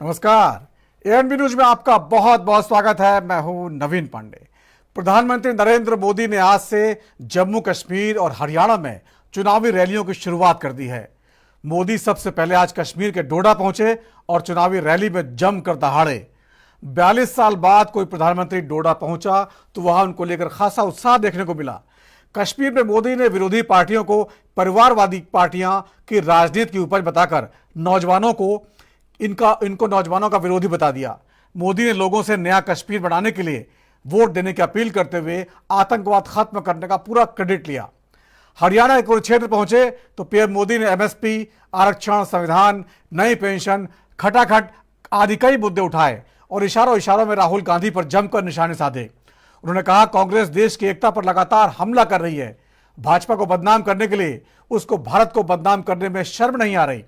नमस्कार। ANB news में आपका बहुत बहुत स्वागत है। मैं हूं नवीन पांडे। प्रधानमंत्री नरेंद्र मोदी ने आज से जम्मू कश्मीर और हरियाणा में चुनावी रैलियों की शुरुआत कर दी है। मोदी सबसे पहले आज कश्मीर के डोडा पहुंचे और चुनावी रैली में जमकर दहाड़े। 42 साल बाद कोई प्रधानमंत्री डोडा पहुंचा तो वहां उनको लेकर खासा उत्साह देखने को मिला। कश्मीर में मोदी ने विरोधी पार्टियों को परिवारवादी पार्टियां की राजनीति की उपज बताकर इनको नौजवानों का विरोधी बता दिया। मोदी ने लोगों से नया कश्मीर बनाने के लिए वोट देने की अपील करते हुए आतंकवाद खत्म करने का पूरा क्रेडिट लिया। हरियाणा के कुरुक्षेत्र पहुंचे तो पीएम मोदी ने एमएसपी, आरक्षण, संविधान, नई पेंशन, खटाखट आदि कई मुद्दे उठाए और इशारों में राहुल गांधी पर जमकर निशाने साधे। उन्होंने कहा कांग्रेस देश की एकता पर लगातार हमला कर रही है। भाजपा को बदनाम करने के लिए उसको भारत को बदनाम करने में शर्म नहीं आ रही।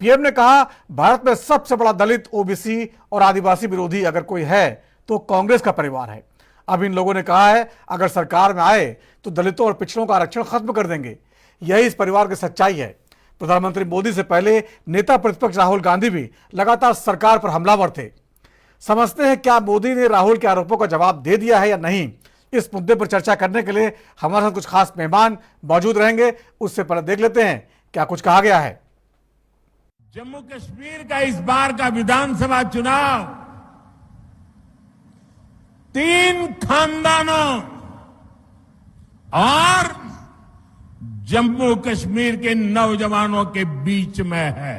पीएम ने कहा भारत में सबसे बड़ा दलित, ओबीसी और आदिवासी विरोधी अगर कोई है तो कांग्रेस का परिवार है। अब इन लोगों ने कहा है अगर सरकार में आए तो दलितों और पिछड़ों का आरक्षण खत्म कर देंगे। यही इस परिवार की सच्चाई है। प्रधानमंत्री मोदी से पहले नेता प्रतिपक्ष राहुल गांधी भी लगातार सरकार पर हमलावर थे। समझते हैं क्या मोदी ने राहुल के आरोपों का जवाब दे दिया है या नहीं। इस मुद्दे पर चर्चा करने के लिए हमारे साथ कुछ खास मेहमान मौजूद रहेंगे। उससे पहले देख लेते हैं क्या कुछ कहा गया है। जम्मू कश्मीर का इस बार का विधानसभा चुनाव 3 खानदानों और जम्मू कश्मीर के नौजवानों के बीच में है।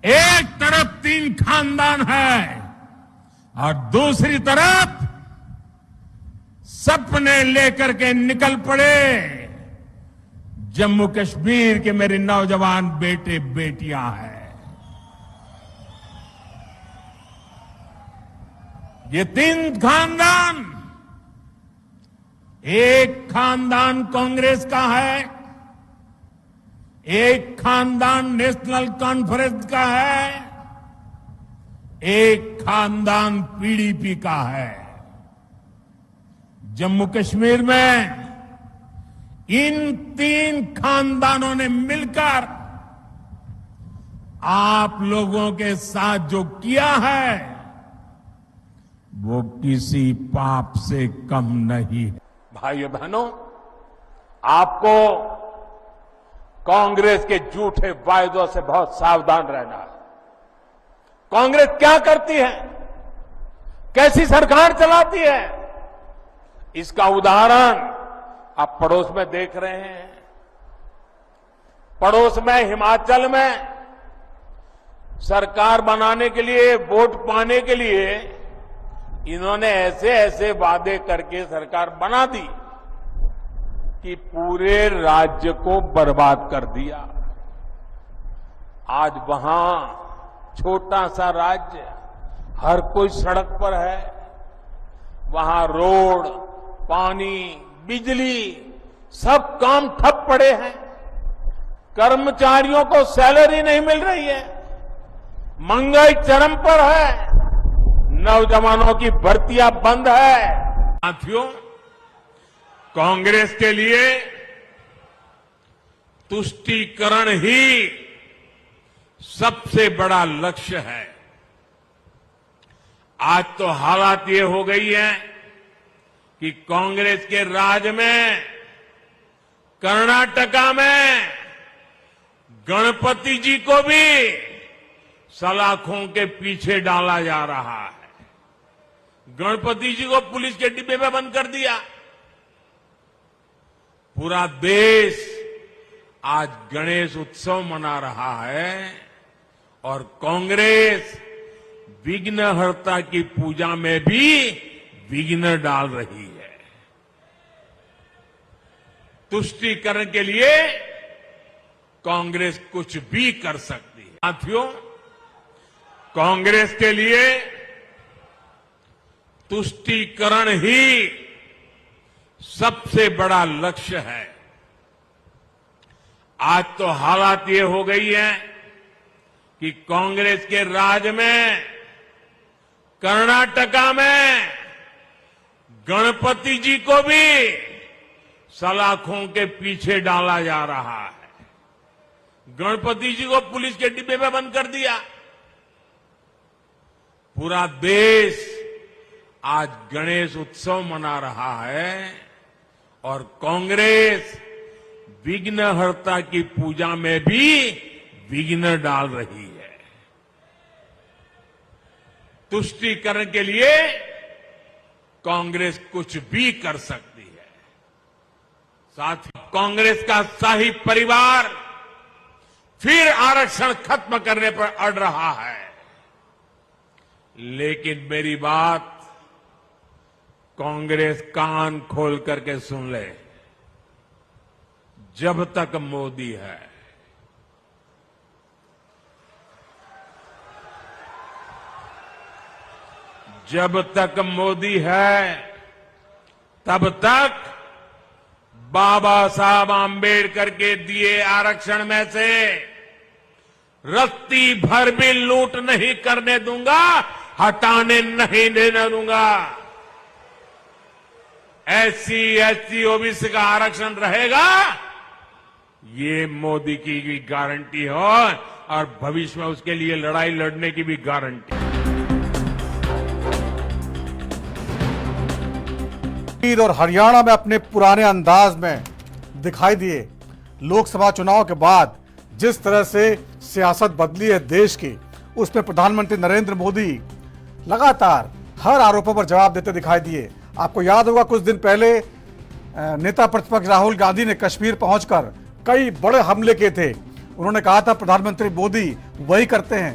एक तरफ 3 खानदान है और दूसरी तरफ सपने लेकर के निकल पड़े जम्मू कश्मीर के मेरे नौजवान बेटे बेटियां हैं। ये 3 खानदान, एक खानदान कांग्रेस का है, एक खानदान नेशनल कॉन्फ्रेंस का है, एक खानदान पीडीपी का है। जम्मू कश्मीर में इन 3 खानदानों ने मिलकर आप लोगों के साथ जो किया है वो किसी पाप से कम नहीं है। भाइयों बहनों, आपको कांग्रेस के झूठे वायदों से बहुत सावधान रहना है। कांग्रेस क्या करती है, कैसी सरकार चलाती है, इसका उदाहरण आप पड़ोस में देख रहे हैं। पड़ोस में हिमाचल में सरकार बनाने के लिए, वोट पाने के लिए इन्होंने ऐसे ऐसे वादे करके सरकार बना दी कि पूरे राज्य को बर्बाद कर दिया। आज वहां छोटा सा राज्य, हर कोई सड़क पर है। वहां रोड, पानी, बिजली, सब काम ठप पड़े हैं। कर्मचारियों को सैलरी नहीं मिल रही है। महंगाई चरम पर है। नौजवानों की भर्तियां बंद है। साथियों, कांग्रेस के लिए तुष्टीकरण ही सबसे बड़ा लक्ष्य है। आज तो हालात ये हो गई है कि कांग्रेस के राज में कर्नाटका में गणपति जी को भी सलाखों के पीछे डाला जा रहा है। गणपति जी को पुलिस के डिब्बे में बंद कर दिया। पूरा देश आज गणेश उत्सव मना रहा है और कांग्रेस विघ्नहर्ता की पूजा में भी विघ्न डाल रही है। तुष्टीकरण के लिए कांग्रेस कुछ भी कर सकती है। साथियों, कांग्रेस के लिए तुष्टीकरण ही सबसे बड़ा लक्ष्य है। आज तो हालात ये हो गई है कि कांग्रेस के राज में कर्नाटका में गणपति जी को भी सलाखों के पीछे डाला जा रहा है। गणपति जी को पुलिस के डिब्बे में बंद कर दिया। पूरा देश आज गणेश उत्सव मना रहा है और कांग्रेस विघ्नहर्ता की पूजा में भी विघ्न डाल रही है। तुष्टीकरण के लिए कांग्रेस कुछ भी कर सकती है। साथ ही कांग्रेस का शाही परिवार फिर आरक्षण खत्म करने पर अड़ रहा है। लेकिन मेरी बात कांग्रेस कान खोल करके सुन ले, जब तक मोदी है, जब तक मोदी है, तब तक बाबा साहब आंबेडकर के दिए आरक्षण में से रत्ती भर भी लूट नहीं करने दूंगा, हटाने नहीं देने दूंगा। एससी, एसटी, ओबीसी का आरक्षण रहेगा, ये मोदी की भी गारंटी हो और भविष्य में उसके लिए लड़ाई लड़ने की भी गारंटी। और हरियाणा में अपने पुराने अंदाज में दिखाई दिए। लोकसभा चुनाव के बाद जिस तरह से सियासत बदली है देश की, उसमें प्रधानमंत्री नरेंद्र मोदी लगातार हर आरोपों पर जवाब देते दिखाई दिए। आपको याद होगा कुछ दिन पहले नेता प्रतिपक्ष राहुल गांधी ने कश्मीर पहुंचकर कई बड़े हमले किए थे। उन्होंने कहा था प्रधानमंत्री मोदी वही करते हैं,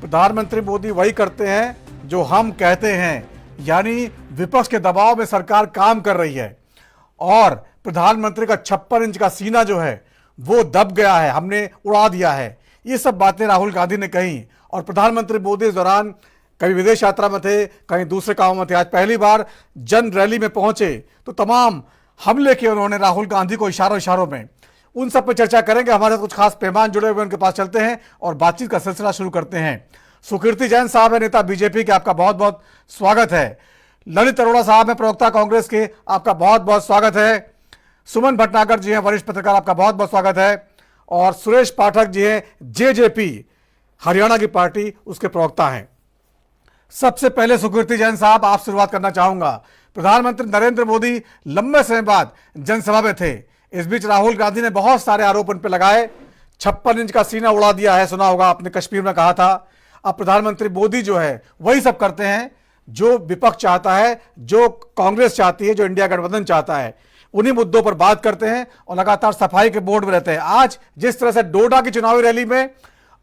प्रधानमंत्री मोदी वही करते हैं जो हम कहते हैं, यानी विपक्ष के दबाव में सरकार काम कर रही है और प्रधानमंत्री का 56 इंच का सीना जो है वो दब गया है, हमने उड़ा दिया है। ये सब बातें राहुल गांधी ने कही और प्रधानमंत्री मोदी इस दौरान कभी विदेश यात्रा में थे, कहीं दूसरे कामों में थे। आज पहली बार जन रैली में पहुंचे तो तमाम हमले किए उन्होंने राहुल गांधी को इशारों में। उन सब पर चर्चा करेंगे। हमारे साथ कुछ खास मेहमान जुड़े हुए, उनके पास चलते हैं और बातचीत का सिलसिला शुरू करते हैं। सुकीर्ति जैन साहब है नेता बीजेपी के, आपका बहुत बहुत स्वागत है। ललित अरोड़ा साहब है प्रवक्ता कांग्रेस के, आपका बहुत बहुत स्वागत है। सुमन भटनागर जी हैं वरिष्ठ पत्रकार, आपका बहुत बहुत स्वागत है। और सुरेश पाठक जी हैं जेजेपी हरियाणा की पार्टी, उसके प्रवक्ता हैं। सबसे पहले सुकीर्ति जैन साहब, आप शुरुआत करना चाहूंगा। प्रधानमंत्री नरेंद्र मोदी लंबे समय बाद जनसभा में थे, इस बीच राहुल गांधी ने बहुत सारे आरोप उन पर लगाए। 56 इंच का सीना उड़ा दिया है, सुना होगा आपने, कश्मीर में कहा था। अब प्रधानमंत्री मोदी जो है वही सब करते हैं जो विपक्ष चाहता है, जो कांग्रेस चाहती है, जो इंडिया गठबंधन चाहता है। उन्हीं मुद्दों पर बात करते हैं और लगातार सफाई के बोर्ड में रहते हैं। आज जिस तरह से डोडा की चुनावी रैली में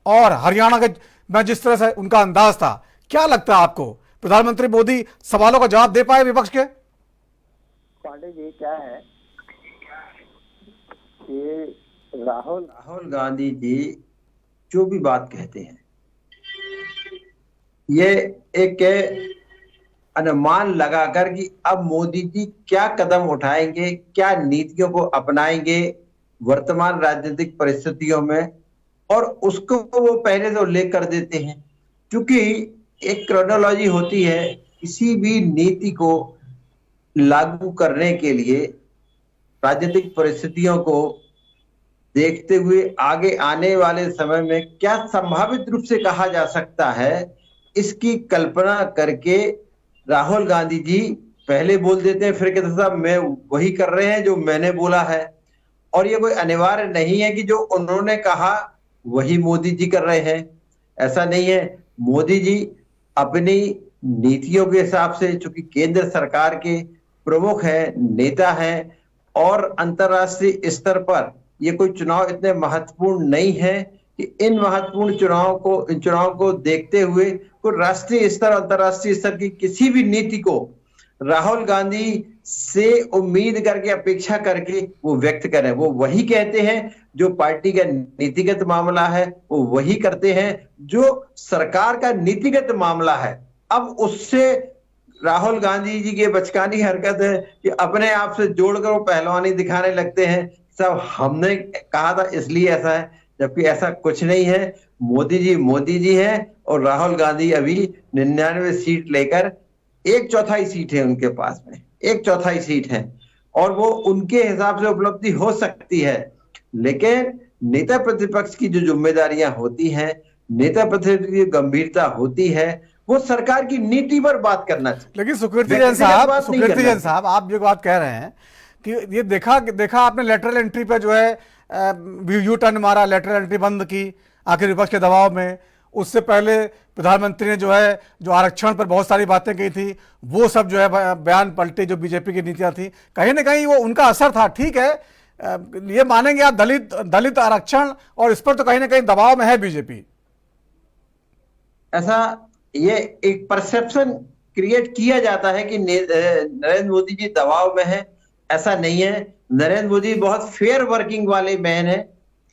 और हरियाणा के में जिस तरह से उनका अंदाज था, क्या लगता है आपको प्रधानमंत्री मोदी सवालों का जवाब दे पाए विपक्ष के? पांडे जी, क्या है कि राहुल गांधी जी जो भी बात कहते हैं, ये एक अनुमान लगाकर कि अब मोदी जी क्या कदम उठाएंगे, क्या नीतियों को अपनाएंगे वर्तमान राजनीतिक परिस्थितियों में, और उसको वो पहले तो उल्लेख कर देते हैं। क्योंकि एक क्रोनोलॉजी होती है किसी भी नीति को लागू करने के लिए, राजनीतिक परिस्थितियों को देखते हुए आगे आने वाले समय में क्या संभावित रूप से कहा जा सकता है, इसकी कल्पना करके राहुल गांधी जी पहले बोल देते हैं, फिर कहते हैं साहब मैं वही कर रहे हैं जो मैंने बोला है। और ये कोई अनिवार्य नहीं है कि जो उन्होंने कहा वही मोदी जी कर रहे हैं, ऐसा नहीं है। मोदी जी अपनी नीतियों के हिसाब से, चूंकि केंद्र सरकार के प्रमुख है, नेता है, और अंतर्राष्ट्रीय स्तर पर ये कोई चुनाव इतने महत्वपूर्ण नहीं है कि इन महत्वपूर्ण चुनाव को देखते हुए कोई राष्ट्रीय स्तर, अंतर्राष्ट्रीय स्तर की किसी भी नीति को राहुल गांधी से उम्मीद करके, अपेक्षा करके वो व्यक्त करें। वो वही कहते हैं जो पार्टी का नीतिगत मामला है, वो वही करते हैं जो सरकार का नीतिगत मामला है। अब उससे राहुल गांधी जी की बचकानी हरकत है कि अपने आप से जोड़कर वो पहलवानी दिखाने लगते हैं, सब हमने कहा था इसलिए ऐसा है, जबकि ऐसा कुछ नहीं है। मोदी जी हैं और राहुल गांधी अभी 99 सीट लेकर 1/4 सीट है उनके पास में, 1/4 सीट है। और वो उनके हिसाब से उपलब्धि हो सकती है, लेकिन नेता प्रतिपक्ष की जो जिम्मेदारियां होती हैं, नेता प्रतिपक्ष की गंभीरता होती है, वो सरकार की नीति पर बात करना चाहिए। लेकिन सुकृति जैन व्यक्तिगत साहब, बात नहीं सुकृति करना जैन साहब, आप जो बात कह रहे हैं कि ये देखा आपने लेटरल एंट्री पे जो है यू टर्न मारा, लेटरल एंट्री बंद की आखिर विपक्ष के दबाव में। उससे पहले प्रधानमंत्री ने जो है जो आरक्षण पर बहुत सारी बातें की थी, वो सब जो है बयान पलटे, जो बीजेपी की नीतियां थी, कहीं ना कहीं वो उनका असर था। ठीक है, ये मानेंगे आप, दलित आरक्षण, और इस पर तो कहीं ना कहीं दबाव में है बीजेपी। ऐसा ये एक परसेप्शन क्रिएट किया जाता है कि नरेंद्र मोदी जी दबाव में है, ऐसा नहीं है। नरेंद्र मोदी बहुत फेयर वर्किंग वाले मैन है।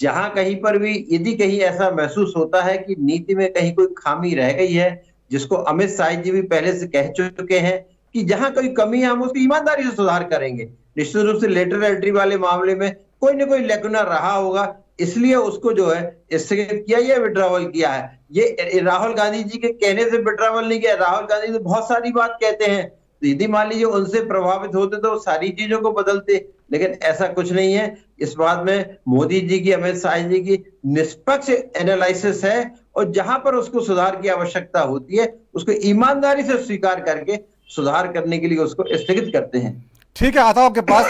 जहां कहीं पर भी यदि कहीं ऐसा महसूस होता है कि नीति में कहीं कोई खामी रह गई है, जिसको अमित शाह जी भी पहले से कह चुके हैं कि जहां कोई कमी है हम उसकी ईमानदारी से सुधार करेंगे। निश्चित रूप से लेटरल एंट्री वाले मामले में कोई ना कोई लेकुना रहा होगा, इसलिए उसको जो है स्थगित किया या विड्रॉवल किया है। ये राहुल गांधी जी के कहने से विड्रॉवल नहीं किया। राहुल गांधी तो बहुत सारी बात कहते हैं, तो यदि मान लीजिए उनसे प्रभावित होते तो सारी चीजों को बदलते, लेकिन ऐसा कुछ नहीं है। इस बात में मोदी जी की, अमित शाह जी की निष्पक्ष एनालिसिस है, और जहां पर उसको सुधार की आवश्यकता होती है उसको ईमानदारी से स्वीकार करके सुधार करने के लिए उसको स्थगित करते हैं। ठीक है, आता हूं आपके पास,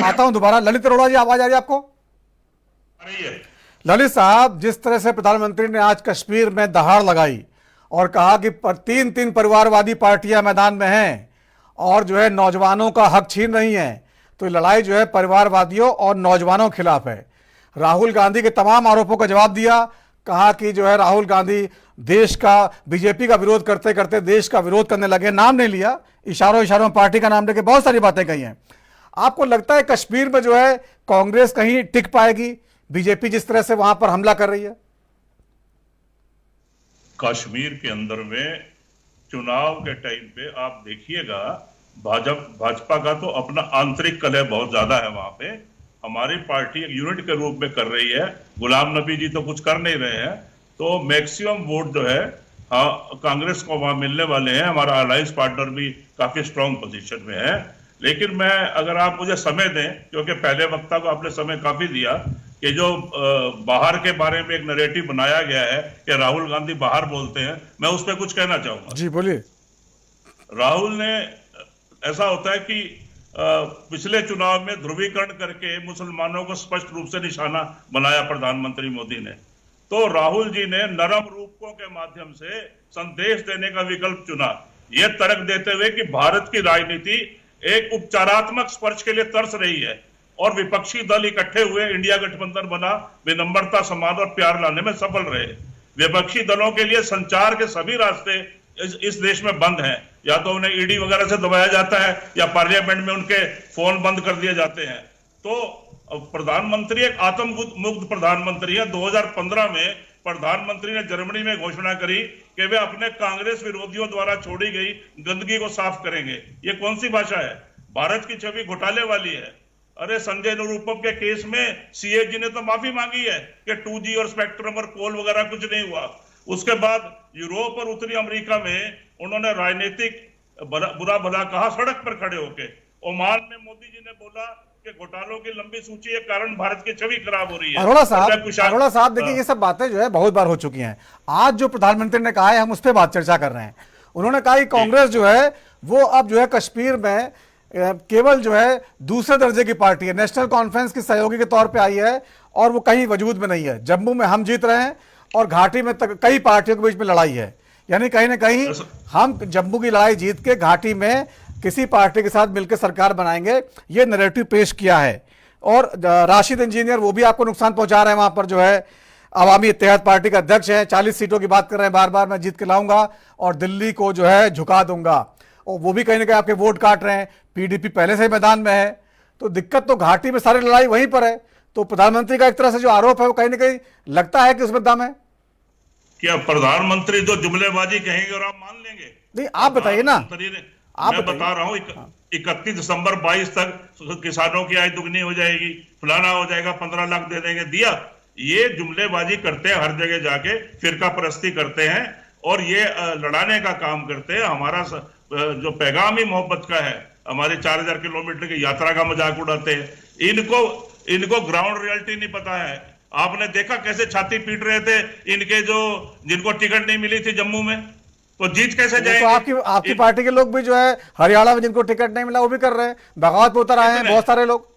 आता हूं दोबारा। ललित अरोड़ा जी, आवाज आ रही है आपको? ललित साहब, जिस तरह से प्रधानमंत्री ने आज कश्मीर में दहाड़ लगाई और कहा कि तीन परिवारवादी पार्टियां मैदान में हैं और जो है नौजवानों का हक छीन रही हैं, तो लड़ाई जो है परिवारवादियों और नौजवानों के खिलाफ है। राहुल गांधी के तमाम आरोपों का जवाब दिया, कहा कि जो है राहुल गांधी देश का, बीजेपी का विरोध करते करते देश का विरोध करने लगे। नाम नहीं लिया, इशारों में पार्टी का नाम लेके बहुत सारी बातें कही हैं। आपको लगता है कश्मीर में जो है कांग्रेस कहीं टिक पाएगी, बीजेपी जिस तरह से वहां पर हमला कर रही है? कश्मीर के अंदर में चुनाव के टाइम पे आप देखिएगा, भाजपा का तो अपना आंतरिक कलह बहुत ज्यादा है। वहां पे हमारी पार्टी एक यूनिट के रूप में कर रही है, गुलाम नबी जी तो कुछ कर नहीं रहे हैं, तो मैक्सिमम वोट जो है कांग्रेस को वहां मिलने वाले हैं। हमारा अलायंस पार्टनर भी काफी स्ट्रांग पोजीशन में है। लेकिन मैं, अगर आप मुझे समय दें, क्योंकि पहले वक्ता को आपने समय काफी दिया, कि जो बाहर के बारे में एक नैरेटिव बनाया गया है कि राहुल गांधी बाहर बोलते हैं, मैं उस पर कुछ कहना चाहूंगा। जी बोलिए। राहुल ने, ऐसा होता है कि पिछले चुनाव में ध्रुवीकरण करके मुसलमानों को स्पष्ट रूप से निशाना बनाया प्रधानमंत्री मोदी ने, तो राहुल जी ने नरम रूपों के माध्यम से संदेश देने का विकल्प चुना, यह तर्क देते हुए कि भारत की राजनीति एक उपचारात्मक स्पर्श के लिए तरस रही है और विपक्षी दल इकट्ठे हुए इंडिया गठबंधन बना, विनम्रता, सम्मान और प्यार लाने में सफल रहे। विपक्षी दलों के लिए संचार के सभी रास्ते इस देश में बंद हैं, या तो उन्हें ईडी वगैरह से दबाया जाता है या पार्लियामेंट में उनके फोन बंद कर दिए जाते हैं। तो प्रधानमंत्री एक आत्ममुक्त प्रधानमंत्री है। 2015 में प्रधानमंत्री ने जर्मनी में घोषणा करी कि वे अपने कांग्रेस विरोधियों द्वारा छोड़ी गई गंदगी को साफ करेंगे। ये कौन सी भाषा है? भारत की छवि घोटाले वाली है। अरे संजय निरुपम के केस में सीएजी ने तो माफी मांगी है कि 2G और स्पेक्ट्रम और कोल वगैरह कुछ नहीं हुआ। उसके बाद यूरोप और उत्तरी अमेरिका में उन्होंने राजनीतिक बुरा भला कहा सड़क पर खड़े होके। ओमान में मोदी जी ने बोला कि घोटालों की लंबी सूची के कारण भारत की छवि खराब हो रही है। अरोड़ा साहब, देखिए ये सब बातें जो है बहुत बार हो चुकी हैं। आज जो प्रधानमंत्री ने कहा है, हम उस पर बात चर्चा कर रहे हैं। उन्होंने कहा कि कांग्रेस जो है वो अब जो है कश्मीर में केवल जो है दूसरे दर्जे की पार्टी है, नेशनल कॉन्फ्रेंस की सहयोगी के तौर पे आई है और वो कहीं वजूद में नहीं है। जम्मू में हम जीत रहे हैं और घाटी में कई पार्टियों के बीच में लड़ाई है, यानी कहीं ना कहीं हम जम्मू की लड़ाई जीत के घाटी में किसी पार्टी के साथ मिलकर सरकार बनाएंगे, ये नैरेटिव पेश किया है। और राशिद इंजीनियर वो भी आपको नुकसान पहुंचा रहे हैं। वहां पर जो है अवामी इत्तेहाद पार्टी का अध्यक्ष है, 40 सीटों की बात कर रहे हैं, बार बार मैं जीत के लाऊंगा और दिल्ली को जो है झुका दूंगा, और वो भी कहीं ना कहीं आपके वोट काट रहे हैं। पीडीपी पहले से ही मैदान में है, तो दिक्कत तो घाटी में सारी लड़ाई वहीं पर है। तो प्रधानमंत्री का एक तरह से जो आरोप है वो कहीं ना कहीं लगता है कि उसमें दम है। क्या प्रधानमंत्री जो जुमलेबाजी कहेंगे और आप मान लेंगे? नहीं, आप बताइए ना। मैं बता रहा हूँ 31 दिसंबर 22 तक किसानों की आय दुगनी हो जाएगी, फलाना हो जाएगा, 15 लाख दे देंगे, दिया। ये जुमलेबाजी करते हैं, हर जगह जाके फिरका परस्ती करते हैं और ये लड़ाने का काम करते हैं। हमारा जो पैगाम ही मोहब्बत का है, हमारे 4000 किलोमीटर की यात्रा का मजाक उड़ाते हैं। इनको ग्राउंड रियलिटी नहीं पता है। आपने देखा कैसे छाती पीट रहे थे इनके जिनको टिकट नहीं मिली थी जम्मू में, तो जीत कैसे जाएंगे? तो आपकी पार्टी के लोग भी जो है हरियाणा में जिनको टिकट नहीं मिला वो भी कर रहे हैं, बगावत पे उतर आए हैं बहुत सारे लोग।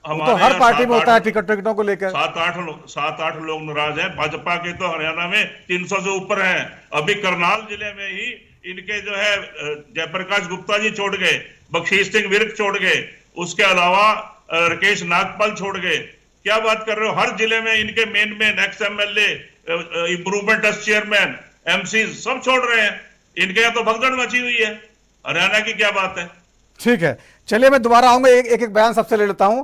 तो हर पार्टी में होता है टिकटों को लेकर। 7-8 लोग नाराज हैं। भाजपा के तो हरियाणा में 300 से ऊपर हैं। अभी करनाल जिले में ही इनके जो है जयप्रकाश गुप्ता जी छोड़ गए, बख्शीश सिंह विर्क छोड़ गए, उसके अलावा राकेश नागपाल छोड़ गए। क्या बात कर रहे हो? हर जिले में इनके main x MLA, improvement trust chairman, MC सब छोड़ रहे हैं। इनके यहाँ तो भगदड़ मची हुई है। हरियाणा की क्या बात है? ठीक है, चलिए मैं दोबारा आऊंगा, एक बयान सबसे ले लेता हूं।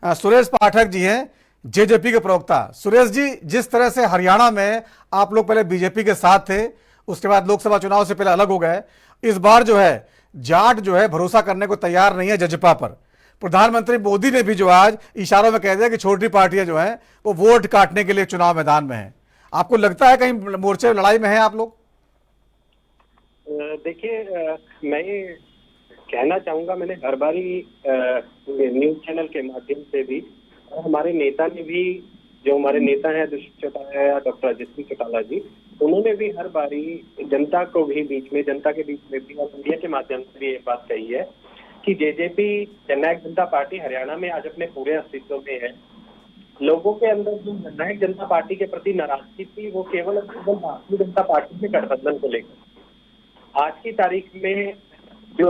सुरेश पाठक जी हैं JJP के प्रवक्ता। सुरेश जी, जिस तरह से हरियाणा में आप लोग पहले बीजेपी के साथ थे, उसके बाद लोकसभा चुनाव से पहले अलग हो गए, इस बार जो है जाट जो है भरोसा करने को तैयार नहीं है जजपा पर। प्रधानमंत्री मोदी ने भी जो आज इशारों में कह दिया कि छोटी पार्टियां जो हैं वो वोट काटने के लिए चुनाव मैदान में हैं। आपको लगता है कहीं मोर्चे लड़ाई में हैं आप लोग? देखिए, मैं ये कहना चाहूंगा, मैंने हर बारी न्यूज चैनल के माध्यम से भी, और हमारे नेता ने भी, जो हमारे नेता हैं दुष्यंत चौटाला या डॉक्टर अजय सिंह चौटाला जी, उन्होंने भी हर बारी जनता के बीच में भी और मीडिया के माध्यम से भी ये बात कही है कि JJP जननायक जनता पार्टी हरियाणा में आज अपने पूरे अस्तित्व में है। लोगों के अंदर जो जननायक जनता पार्टी के प्रति नाराजगी थी वो केवल भारतीय जनता पार्टी के गठबंधन को लेकर। आज की तारीख में जो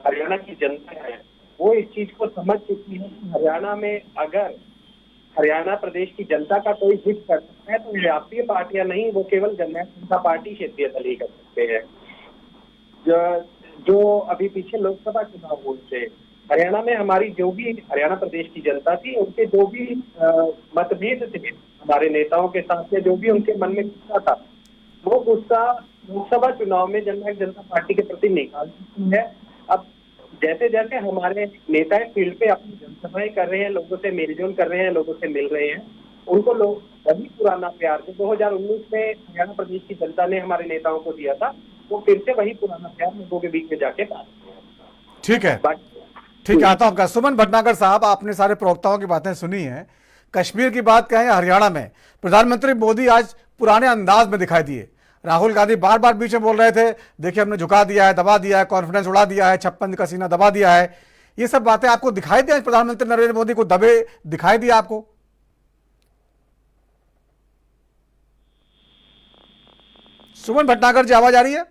हरियाणा की जनता है वो इस चीज को समझ चुकी है कि हरियाणा में अगर हरियाणा प्रदेश की जनता का कोई हित कर सकता है तो राष्ट्रीय पार्टियां नहीं, वो केवल जननायक जनता पार्टी क्षेत्रीय दल ही कर सकते हैं। जो अभी पीछे लोकसभा चुनाव हुए थे हरियाणा में, हमारी जो भी हरियाणा प्रदेश की जनता थी, उनके जो भी मतभेद थे हमारे नेताओं के साथ, या जो भी उनके मन में गुस्सा था, वो गुस्सा लोकसभा चुनाव में जननायक जनता पार्टी के प्रति निकाल चुकी है। अब जैसे जैसे हमारे नेता फील्ड पे अपनी जनसभाएं कर रहे हैं, लोगों से मेलजोल कर रहे हैं, लोगों से मिल रहे हैं, उनको लोग वही पुराना प्यार जो 2019 में हरियाणा प्रदेश की जनता ने हमारे नेताओं को दिया था, वो फिर से वही पुराना प्यार लोगों के बीच में जाके पा रहे हैं। ठीक है, ठीक है, आता हूं। सुमन भटनागर साहब, आपने सारे प्रवक्ताओं की बातें सुनी हैं। कश्मीर की बात कहें, हरियाणा में प्रधानमंत्री मोदी आज पुराने अंदाज में दिखाई दिए। राहुल गांधी बार बार बीच में बोल रहे थे, देखिए हमने झुका दिया है, दबा दिया है, कॉन्फिडेंस उड़ा दिया है, 56 का सीना दबा दिया है। ये सब बातें आपको दिखाई दी? प्रधानमंत्री नरेंद्र मोदी को दबे दिखाई दिया आपको? सुमन भटनागर जी, आवाज आ रही है?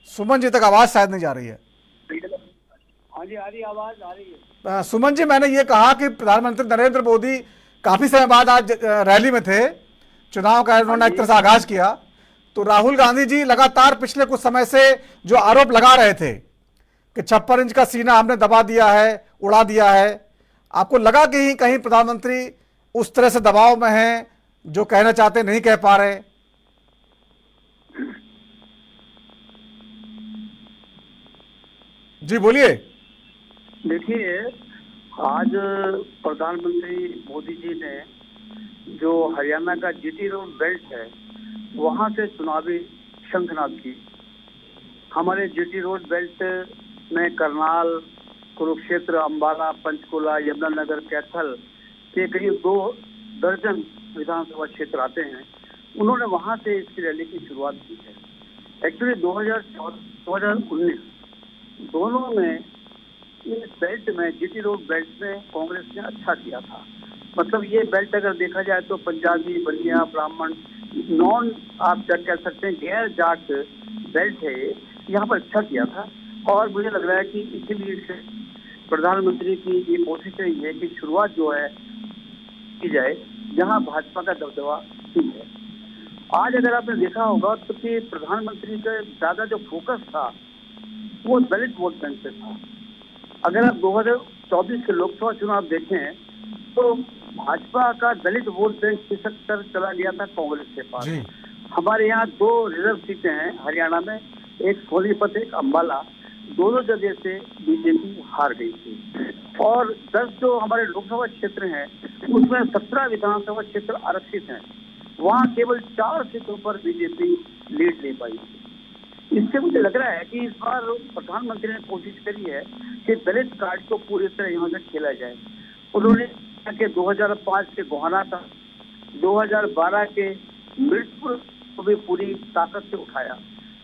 सुमन जी तक आवाज शायद नहीं जा रही है। हाँ जी, आ रही आवाज आ रही है। सुमन जी, मैंने ये कहा कि प्रधानमंत्री नरेंद्र मोदी काफी समय बाद आज रैली में थे, चुनाव का उन्होंने एक तरह से आगाज किया, तो राहुल गांधी जी लगातार पिछले कुछ समय से जो आरोप लगा रहे थे कि 56 इंच का सीना हमने दबा दिया है, उड़ा दिया है, आपको लगा कि कहीं प्रधानमंत्री उस तरह से दबाव में हैं, जो कहना चाहते नहीं कह पा रहे? जी बोलिए। देखिए, आज प्रधानमंत्री मोदी जी ने जो हरियाणा का GT रोड बेल्ट है वहां से चुनावी शंखनाद की। हमारे GT रोड बेल्ट में करनाल, कुरुक्षेत्र, अंबाला, पंचकुला, यमुनानगर, कैथल के करीब 2 दर्जन विधानसभा क्षेत्र आते हैं। उन्होंने वहां से इसकी रैली की शुरुआत की है। एक्चुअली 2019 दोनों में इस बेल्ट में, GT रोड बेल्ट में कांग्रेस ने अच्छा किया था। मतलब ये बेल्ट अगर देखा जाए तो पंजाबी, बनिया, ब्राह्मण, नॉन, आप कह सकते हैं गैर जाट बेल्ट है, यहाँ पर अच्छा किया था। और मुझे लग रहा है कि इसीलिए प्रधानमंत्री की ये कोशिश रही है कि शुरुआत जो है की जाए जहाँ भाजपा का दबदबा ही है। आज अगर आपने देखा होगा तो कि प्रधानमंत्री का ज्यादा जो फोकस था वो दलित वोट बैंक पे था। अगर आप 2024 के लोकसभा चुनाव देखें तो भाजपा का दलित वोट बैंक खिसक कर चला गया था कांग्रेस के पास। हमारे यहाँ 2 रिजर्व सीटें हैं हरियाणा में, एक सोनीपत, एक अंबाला, दोनों जगह से बीजेपी हार गई थी। और 10 जो हमारे लोकसभा क्षेत्र हैं उसमें 17 विधानसभा क्षेत्र आरक्षित हैं, वहाँ केवल 4 सीटों पर बीजेपी लीड ले पाई थी। इससे मुझे लग रहा है कि इस बार प्रधानमंत्री ने कोशिश करी है कि दलित कार्ड को पूरी तरह यहाँ से खेला जाए। उन्होंने कहा कि 2005 के गोहाना तक 2012 के मिर्चपुर को भी पूरी ताकत से उठाया,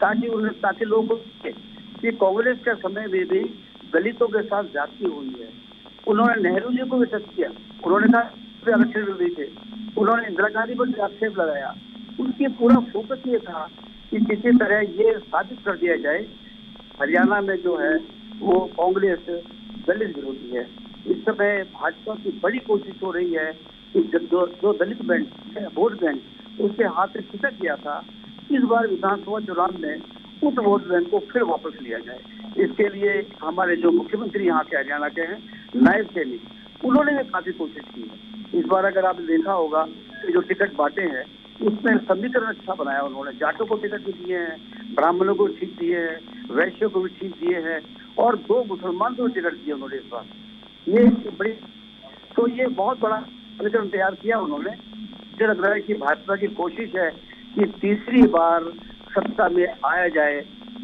ताकि लोग कि कांग्रेस के समय में भी दलितों के साथ ज्यादती हुई है। उन्होंने नेहरू जी को भी टच किया, उन्होंने कहा आरक्षण विरोधी थे, उन्होंने इंदिरा गांधी पर भी आक्षेप लगाया। उनकी पूरा फोकस ये था कि किसी तरह ये साबित कर दिया जाए हरियाणा में जो है वो कांग्रेस दलित विरोधी है। इस समय भाजपा की बड़ी कोशिश हो रही है कि जो दलित बैंक वोट बैंक उसके हाथ से खिसक गया था, इस बार विधानसभा चुनाव में उस वोट बैंक को फिर वापस लिया जाए। इसके लिए हमारे जो मुख्यमंत्री यहाँ के हरियाणा के हैं नायब सैनी, उन्होंने भी काफी कोशिश की है। इस बार अगर आपने देखा होगा कि जो टिकट बांटे हैं उसमें समीकरण अच्छा बनाया उन्होंने। जाटों को टिकट भी दिए हैं, ब्राह्मणों को ठीक दिए हैं, वैश्यों को भी ठीक दिए हैं और 2 मुसलमान को टिकट दिए उन्होंने इस बार। ये बड़ी तो ये बहुत बड़ा समीकरण तैयार किया उन्होंने। मुझे लग रहा है कि भाजपा की कोशिश है कि तीसरी बार सत्ता में आया जाए,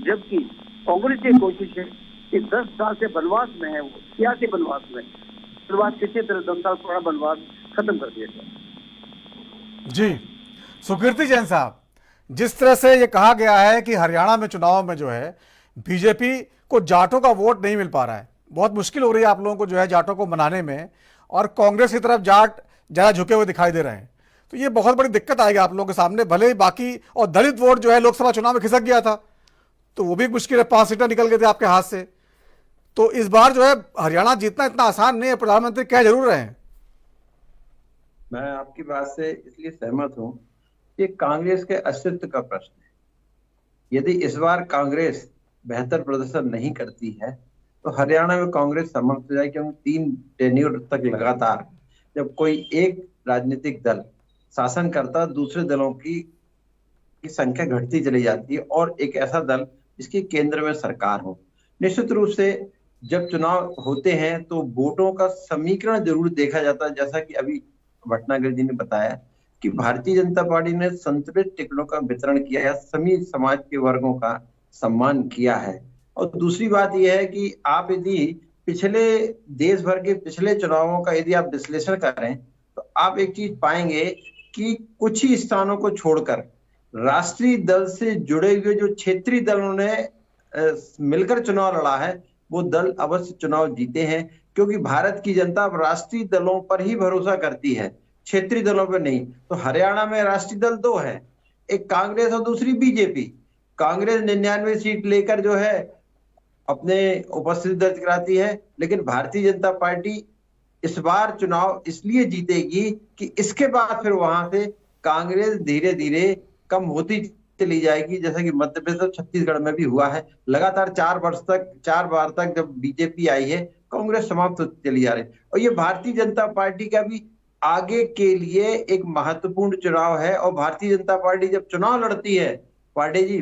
जबकि कांग्रेस की कोशिश है कि 10 साल से बनवास में है, वो सियासी बनवास में, बनवास किसी तरह 10 साल पुराना बनवास खत्म कर दिया जाए। जी सुकीर्ति जैन साहब, जिस तरह से ये कहा गया है कि हरियाणा में चुनाव में जो है बीजेपी को जाटों का वोट नहीं मिल पा रहा है, बहुत मुश्किल हो रही है आप लोगों को जो है जाटों को मनाने में, और कांग्रेस की तरफ जाट ज़्यादा झुके हुए दिखाई दे रहे हैं, तो ये बहुत बड़ी दिक्कत आएगी आप लोगों के सामने। भले ही बाकी और दलित वोट जो है लोकसभा चुनाव में खिसक गया था तो वो भी मुश्किल है, 5 सीटें निकल गए थे आपके हाथ से। तो इस बार जो है हरियाणा जीतना इतना आसान नहीं है, प्रधानमंत्री कह जरूर रहे हैं। मैं आपकी बात से इसलिए सहमत हूं कि कांग्रेस के अस्तित्व का प्रश्न है। यदि इस बार कांग्रेस बेहतर प्रदर्शन नहीं करती है तो हरियाणा में कांग्रेस समाप्त हो जाएगी, क्योंकि 3 टेन्योर तक लगातार जब कोई एक राजनीतिक दल शासन करता, दूसरे दलों की संख्या घटती चली जाती है और एक ऐसा दल जिसके केंद्र में सरकार हो। निश्चित रूप से जब चुनाव होते हैं तो वोटों का समीकरण जरूर देखा जाता है, जैसा कि अभी भटनागर जी ने बताया कि भारतीय जनता पार्टी ने संतुलित टिकटों का वितरण किया है, सभी समाज के वर्गों का सम्मान किया है। और दूसरी बात यह है कि आप यदि पिछले देश भर के पिछले चुनावों का यदि आप विश्लेषण करें तो आप एक चीज पाएंगे कि कुछ ही स्थानों को छोड़कर राष्ट्रीय दल से जुड़े हुए जो क्षेत्रीय दलों ने मिलकर चुनाव लड़ा है वो दल अवश्य चुनाव जीते हैं, क्योंकि भारत की जनता अब राष्ट्रीय दलों पर ही भरोसा करती है, क्षेत्रीय दलों पर नहीं। तो हरियाणा में राष्ट्रीय दल 2 है, एक कांग्रेस और दूसरी बीजेपी। कांग्रेस 99 सीट लेकर जो है अपने उपस्थिति दर्ज कराती है, लेकिन भारतीय जनता पार्टी इस बार चुनाव इसलिए जीतेगी कि इसके बाद फिर वहां से कांग्रेस धीरे धीरे कम होती चली जाएगी, जैसा कि मध्य प्रदेश और छत्तीसगढ़ में भी हुआ है। लगातार 4 बार तक जब बीजेपी आई है कांग्रेस समाप्त होती चली जा रही है। और ये भारतीय जनता पार्टी का भी आगे के लिए एक महत्वपूर्ण चुनाव है। और भारतीय जनता पार्टी जब चुनाव लड़ती है पांडे जी,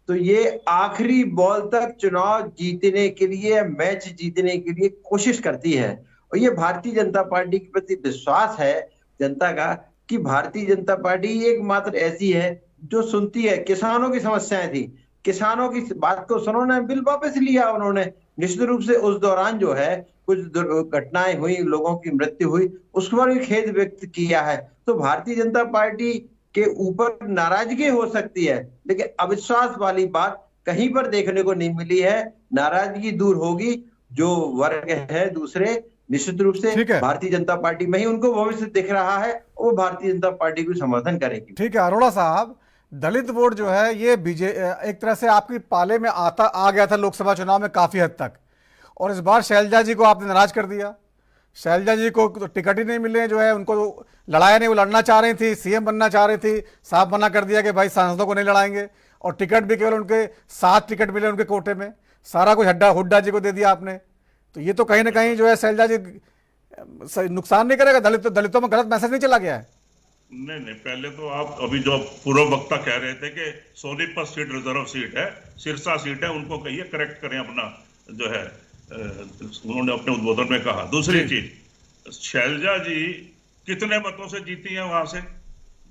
तो ये आखिरी बॉल तक चुनाव जीतने के लिए, मैच जीतने के लिए कोशिश करती है। और ये भारतीय जनता पार्टी के प्रति विश्वास है जनता का कि भारतीय जनता पार्टी एकमात्र ऐसी है जो सुनती है। किसानों की समस्याएं थी, किसानों की बात को सुनो, बिल वापस लिया उन्होंने। निश्चित रूप से उस दौरान जो है कुछ घटनाएं हुई, लोगों की मृत्यु हुई, उस पर भी खेद व्यक्त किया है। तो भारतीय जनता पार्टी के ऊपर नाराजगी हो सकती है, लेकिन अविश्वास वाली बात कहीं पर देखने को नहीं मिली है। नाराजगी दूर होगी, जो वर्ग है दूसरे निश्चित रूप से भारतीय जनता पार्टी में ही उनको भविष्य दिख रहा है, वो भारतीय जनता पार्टी को समर्थन करेगी। ठीक है अरोड़ा साहब, दलित वोट जो है ये एक तरह से आपकी पाले में आ गया था लोकसभा चुनाव में काफी हद तक, और इस बार शैलजा जी को आपने नाराज कर दिया। शैलजा जी को तो टिकट ही नहीं मिले, जो है उनको लड़ाया नहीं, वो लड़ना चाह रही थी, सीएम बनना चाह रही थी, साफ मना कर दिया कि भाई सांसदों को नहीं लड़ाएंगे, और टिकट भी केवल उनके 7 टिकट मिले उनके कोटे में, सारा कुछ हुड्डा जी को दे दिया आपने। तो ये तो कहीं ना कहीं जो है शैलजा जी नुकसान नहीं करेगा, दलितों में गलत मैसेज नहीं चला गया है? नहीं, पहले तो आप अभी जो पूर्व वक्ता कह रहे थे कि सोनीपत सीट रिजर्व सीट है, सिरसा सीट है, उनको कहिए करेक्ट करें अपना जो है, उन्होंने अपने उद्बोधन में कहा। दूसरी चीज, शैलजा जी कितने मतों से जीती हैं वहां से।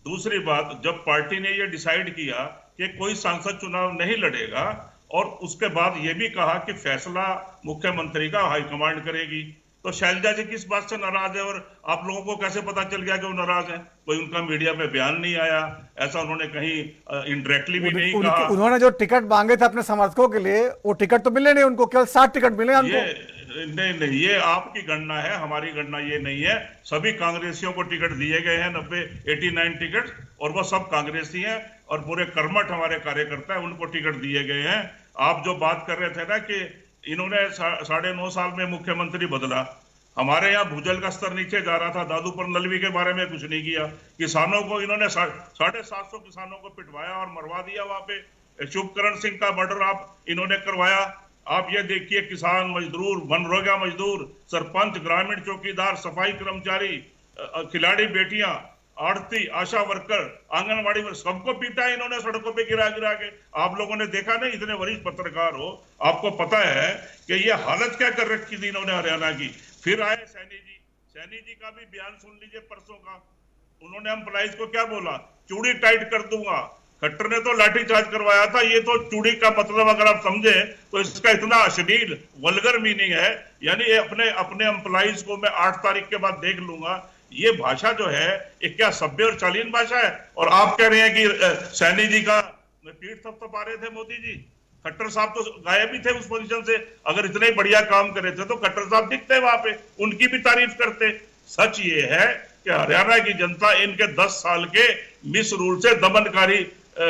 दूसरी बात, जब पार्टी ने ये डिसाइड किया कि कोई सांसद चुनाव नहीं लड़ेगा, और उसके बाद ये भी कहा कि फैसला मुख्यमंत्री का हाईकमांड करेगी। तो शैलजा जी किस बात से नाराज है, और आप लोगों को कैसे पता चल गया कि वो नाराज है? कोई उनका मीडिया में बयान नहीं आया, ऐसा उन्होंने कहीं इनडायरेक्टली भी नहीं कहा। उन्होंने जो टिकट मांगे थे अपने समर्थकों के लिए, वो टिकट तो मिले नहीं उनको, केवल 60 टिकट मिले उनको। नहीं, ये आपकी गणना है, हमारी गणना ये नहीं है। सभी कांग्रेसियों को टिकट दिए गए हैं, 89 टिकट, और वो सब कांग्रेसी हैं, और पूरे कर्मठ हमारे कार्यकर्ता है, उनको टिकट दिए गए हैं। आप जो बात कर रहे थे ना कि इन्होंने 9.5 साल में मुख्यमंत्री बदला, हमारे यहाँ भूजल का स्तर नीचे जा रहा था, दादूपुर नलवी के बारे में कुछ नहीं किया। किसानों को इन्होंने 750 किसानों को पिटवाया और मरवा दिया। वहां पे शुभकरण सिंह का मर्डर इन्होंने करवाया। आप ये देखिए, किसान मजदूर, मनरेगा मजदूर, सरपंच, ग्रामीण चौकीदार, सफाई कर्मचारी, खिलाड़ी बेटियां, आड़ती, आशा वर्कर, आंगनवाड़ी में सबको पीटा है इन्होंने, सड़कों पे गिरा गिरा के। आप लोगों ने देखा नहीं, इतने वरिष्ठ पत्रकार हो, आपको पता है कि ये हालत क्या कर रखी थी इन्होंने हरियाणा की। फिर आए सैनी जी का भी बयान सुन लीजिए परसों का। उन्होंने एम्प्लॉइज को क्या बोला? चूड़ी टाइट कर दूंगा। खट्टर ने तो लाठीचार्ज करवाया था, ये तो चूड़ी का मतलब अगर आप समझे तो इसका इतना अश्लील वल्गर मीनिंग है, यानी अपने एम्प्लॉइज को मैं 8 तारीख के बाद देख लूंगा। ये भाषा जो है, ये क्या सभ्य और शालीन भाषा है? और आप कह रहे हैं कि सैनी जी का पीठ थपथपा रहे थे मोदी जी। खट्टर साहब तो गायब ही थे उस पोजीशन से। अगर इतने ही बढ़िया काम करे थे तो खट्टर साहब दिखते वहां पे, उनकी भी तारीफ करते। सच ये है कि हरियाणा की जनता इनके 10 साल के मिस रूल से, दमनकारी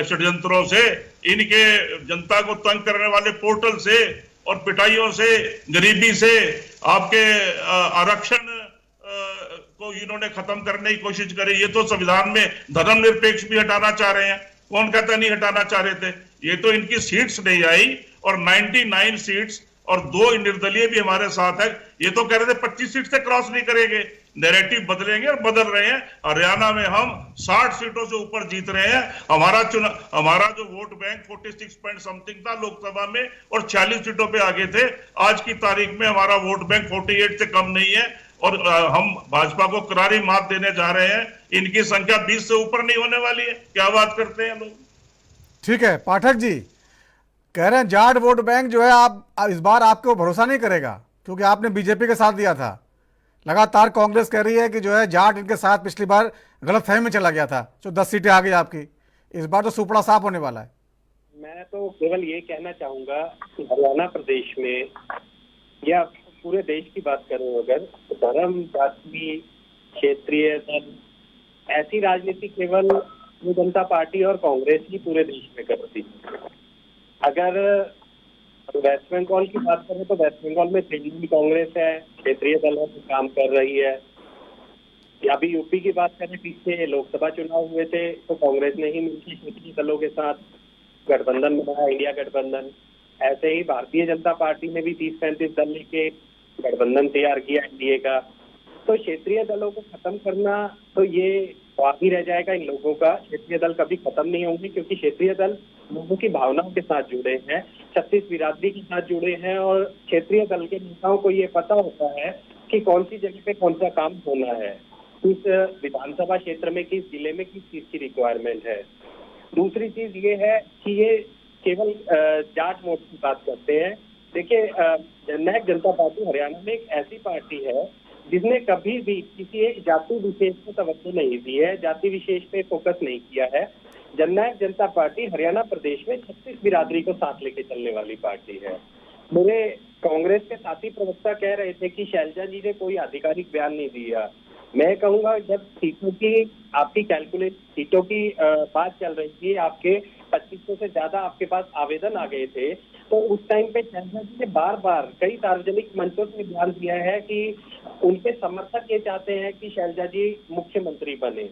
षड्यंत्रों से, इनके जनता को तंग करने वाले पोर्टल से और पिटाइयों से, गरीबी से, आपके आरक्षण को इन्होंने खत्म करने की कोशिश करी। ये तो संविधान में धर्मनिरपेक्ष भी हटाना चाह रहे हैं। कौन कहता नहीं हटाना चाह रहे थे? ये तो इनकी सीट्स नहीं आई, और 99 सीट्स और 2 निर्दलीय भी हमारे साथ है। ये तो कह रहे थे 25 सीट से क्रॉस नहीं करेंगे। नैरेटिव बदलेंगे और बदल रहे हैं। हरियाणा में हम 60 सीटों से ऊपर जीत रहे हैं। हमारा जो वोट बैंक 46 पॉइंट समथिंग था लोकसभा में, और 40 सीटों पे आगे थे। आज की तारीख में हमारा वोट बैंक 48 से कम नहीं है, और हम भाजपा को करारी मात देने जा रहे हैं। इनकी संख्या 20 से ऊपर नहीं होने वाली है। क्या बात करते हैं लोग? ठीक है, पाठक जी कह रहे हैं जाट वोट बैंक जो है, आप इस बार आपको भरोसा नहीं करेगा, क्योंकि आपने बीजेपी के साथ दिया था। लगातार कांग्रेस कह रही है कि जो है जाट इनके साथ पिछली बार गलतफहमी में चला गया था, जो 10 सीटें आ गई आपकी। इस बार तो सुपड़ा साफ होने वाला है। मैं तो केवल ये कहना चाहूंगा कि हरियाणा प्रदेश में, या पूरे देश की बात करें अगर, तो धर्म, जाति, क्षेत्रीय दल, ऐसी राजनीति केवल जनता पार्टी और कांग्रेस ही पूरे देश में करती है। अगर वेस्ट बंगाल की बात करें तो वेस्ट बंगाल में तृणमूल कांग्रेस है, क्षेत्रीय दलों से काम कर रही है। अभी यूपी की बात करें, पीछे लोकसभा चुनाव हुए थे तो कांग्रेस ने ही मिलकर क्षेत्रीय दलों के साथ गठबंधन बनाया, इंडिया गठबंधन। ऐसे ही भारतीय जनता पार्टी ने भी 30-35 दल लेके गठबंधन तैयार किया एनडीए का। तो क्षेत्रीय दलों को खत्म करना तो ये बाकी रह जाएगा इन लोगों का। क्षेत्रीय दल कभी खत्म नहीं होंगे, क्योंकि क्षेत्रीय दल लोगों की भावनाओं के साथ जुड़े हैं, 36 बिरादरी के साथ जुड़े हैं, और क्षेत्रीय दल के नेताओं को ये पता होता है कि कौन सी जगह पे कौन सा काम होना है, किस विधानसभा क्षेत्र में, किस जिले में किस चीज की रिक्वायरमेंट है। दूसरी चीज ये है कि ये केवल जाट वोट की बात करते हैं। देखिए, जननायक जनता पार्टी हरियाणा में एक ऐसी पार्टी है जिसने कभी भी किसी एक जाति विशेष को तवज्जो नहीं दी है, जाति विशेष पे फोकस नहीं किया है। जननायक जनता पार्टी हरियाणा प्रदेश में 36 बिरादरी को साथ लेके चलने वाली पार्टी है। मेरे कांग्रेस के साथी प्रवक्ता कह रहे थे कि शैलजा जी ने कोई आधिकारिक बयान नहीं दिया। मैं कहूंगा, जब सीटों की आपकी कैलकुलेट सीटों की बात चल रही थी, आपके 2500 से ज्यादा आपके पास आवेदन आ गए थे, तो उस टाइम पे शैलजा जी ने बार बार कई सार्वजनिक मंचों से बयान दिया है कि उनके समर्थक ये चाहते हैं कि शैलजा जी मुख्यमंत्री बने।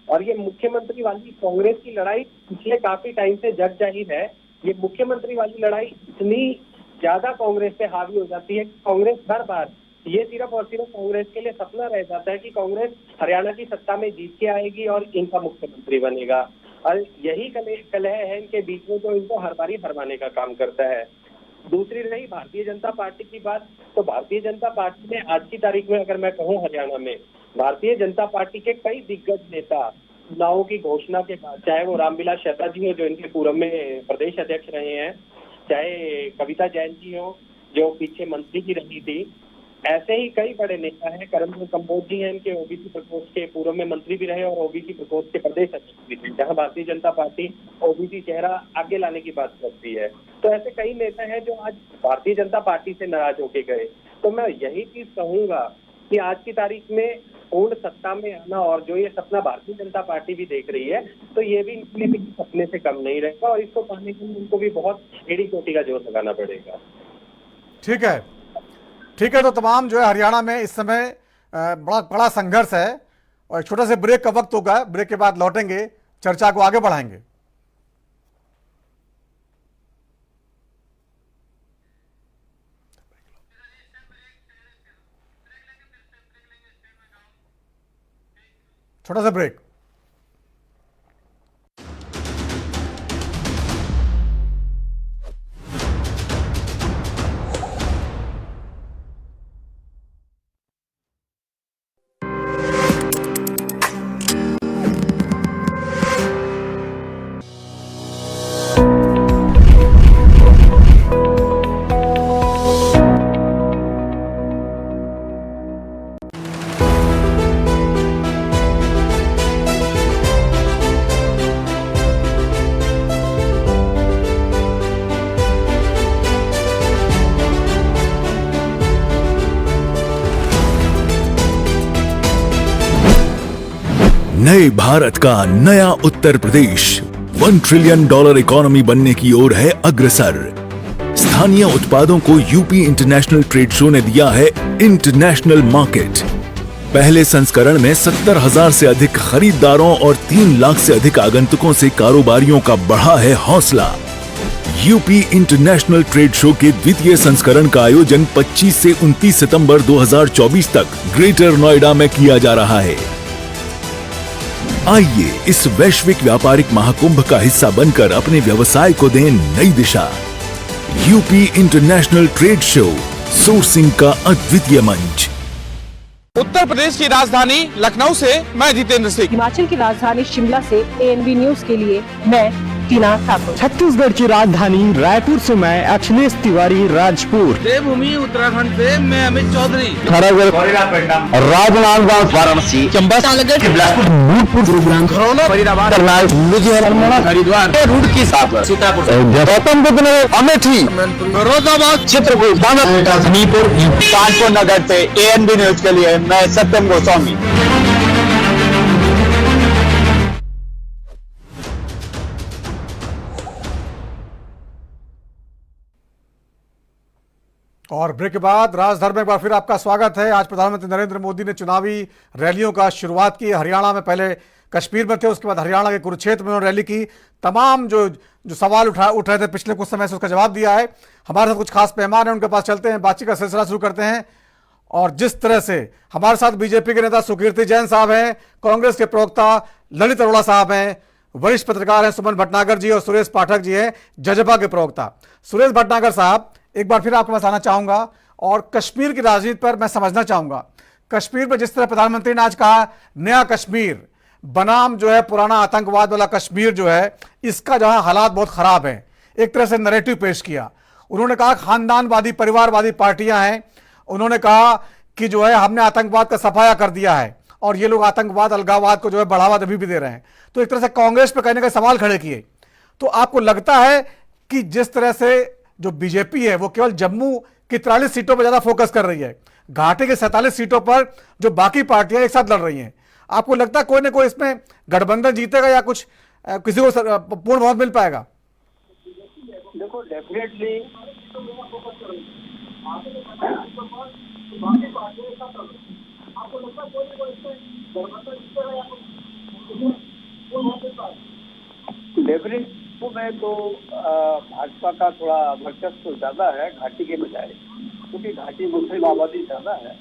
और ये मुख्यमंत्री वाली कांग्रेस की लड़ाई पिछले काफी टाइम से जग जाहिर है। ये मुख्यमंत्री वाली लड़ाई इतनी ज्यादा कांग्रेस पे हावी हो जाती है कि कांग्रेस हर बार, ये सिर्फ और सिर्फ कांग्रेस के लिए सपना रह जाता है कि कांग्रेस हरियाणा की सत्ता में जीत के आएगी और इनका मुख्यमंत्री बनेगा। और यही कलह है इनके बीच में, जो इनको हर बारी हरवाने का काम करता है। दूसरी रही भारतीय जनता पार्टी की बात, तो भारतीय जनता पार्टी ने आज की तारीख में अगर मैं कहूँ, हरियाणा में भारतीय जनता पार्टी के कई दिग्गज नेता चुनावों की घोषणा के बाद, चाहे वो रामविलास शर्मा जी हो जो इनके पूर्व में प्रदेश अध्यक्ष रहे हैं, चाहे कविता जैन जी हो जो पीछे मंत्री की रही थी, ऐसे ही कई बड़े नेता हैं। करमचंद कंबोज जी हैं, इनके ओबीसी प्रकोष्ठ के पूर्व में मंत्री भी रहे और ओबीसी प्रकोष्ठ के प्रदेश अध्यक्ष भी थे, जहां भारतीय जनता पार्टी ओबीसी चेहरा आगे लाने की बात करती है। तो ऐसे कई नेता हैं जो आज भारतीय जनता पार्टी से नाराज होके गए। तो मैं यही चीज कहूंगा कि आज की तारीख में पूर्ण सत्ता में आना, और जो ये सपना भारतीय जनता पार्टी भी देख रही है, तो ये भी इनके भी सपने से कम नहीं रहेगा, और इसको पाने के लिए उनको भी बहुत एड़ी चोटी का जोर लगाना पड़ेगा। ठीक है। तो तमाम जो है हरियाणा में इस समय बड़ा संघर्ष है, और छोटे से ब्रेक का वक्त होगा। ब्रेक के बाद लौटेंगे, चर्चा को आगे बढ़ाएंगे। छोटा सा ब्रेक। नए भारत का नया उत्तर प्रदेश $1 ट्रिलियन इकोनॉमी बनने की ओर है अग्रसर। स्थानीय उत्पादों को यूपी इंटरनेशनल ट्रेड शो ने दिया है इंटरनेशनल मार्केट। पहले संस्करण में 70,000 से अधिक खरीदारों और 3 लाख से अधिक आगंतुकों से कारोबारियों का बढ़ा है हौसला। यूपी इंटरनेशनल ट्रेड शो के द्वितीय संस्करण का आयोजन 25 से 29 सितंबर 2024 तक ग्रेटर नोएडा में किया जा रहा है। आइए इस वैश्विक व्यापारिक महाकुंभ का हिस्सा बनकर अपने व्यवसाय को दें नई दिशा। UP international trade show, sourcing का अद्वितीय मंच। उत्तर प्रदेश की राजधानी लखनऊ से मैं जितेंद्र सिंह, हिमाचल की राजधानी शिमला से ANB न्यूज के लिए मैं टीना ठाकुर, छत्तीसगढ़ की राजधानी रायपुर से मैं अखिलेश तिवारी राजपुर, देवभूमि उत्तराखंड से मैं अमित चौधरी, राजनांदगांव वाराणसी, चंबा बिलासपुर गुरुग्राम खरौना फरीदाबाद करनाल लुधियाना हरिद्वार रुड़की सीतापुर गौतम बुद्ध नगर अमेठी फिरोजाबाद चित्रकूट हमीरपुर कानपुर नगर से ANB न्यूज के लिए मैं सत्यम गोस्वामी। और ब्रेक के बाद राजधर में एक बार फिर आपका स्वागत है। आज प्रधानमंत्री नरेंद्र मोदी ने चुनावी रैलियों का शुरुआत की। हरियाणा में पहले कश्मीर में थे, उसके बाद हरियाणा के कुरुक्षेत्र में उन्होंने रैली की। तमाम जो सवाल उठ रहे थे पिछले कुछ समय से, उसका जवाब दिया है। हमारे साथ कुछ खास मेहमान हैं, उनके पास चलते हैं, बातचीत का सिलसिला शुरू करते हैं। और जिस तरह से हमारे साथ बीजेपी के नेता सुकीर्ति जैन साहब हैं, कांग्रेस के प्रवक्ता ललित अरोड़ा साहब हैं, वरिष्ठ पत्रकार हैं सुमन भटनागर जी, और सुरेश पाठक जी हैं जजपा के प्रवक्ता। सुरेश भटनागर साहब, एक बार फिर आपके पास आना चाहूंगा और कश्मीर की राजनीति पर मैं समझना चाहूंगा। कश्मीर में जिस तरह प्रधानमंत्री ने आज कहा नया कश्मीर बनाम जो है पुराना आतंकवाद वाला कश्मीर जो है, इसका जहां हालात बहुत खराब हैं, एक तरह से नैरेटिव पेश किया। उन्होंने कहा खानदानवादी परिवारवादी पार्टियां हैं, उन्होंने कहा कि जो है हमने आतंकवाद का सफाया कर दिया है और ये लोग आतंकवाद अलगाववाद को जो है बढ़ावा अभी भी दे रहे हैं। तो एक तरह से कांग्रेस पर कहने का सवाल खड़े किए। तो आपको लगता है कि जिस तरह से जो बीजेपी है वो केवल जम्मू की 43 सीटों पर ज्यादा फोकस कर रही है, घाटी के 47 सीटों पर जो बाकी पार्टियां एक साथ लड़ रही हैं, आपको लगता है कोई ना कोई इसमें गठबंधन जीतेगा या कुछ किसी को पूर्ण बहुमत मिल पाएगा? देखो, डेफिनेटली में तो भाजपा का थोड़ा वर्चस्व ज्यादा है घाटी के बजाय, क्योंकि घाटी मुस्लिम आबादी ज्यादा है।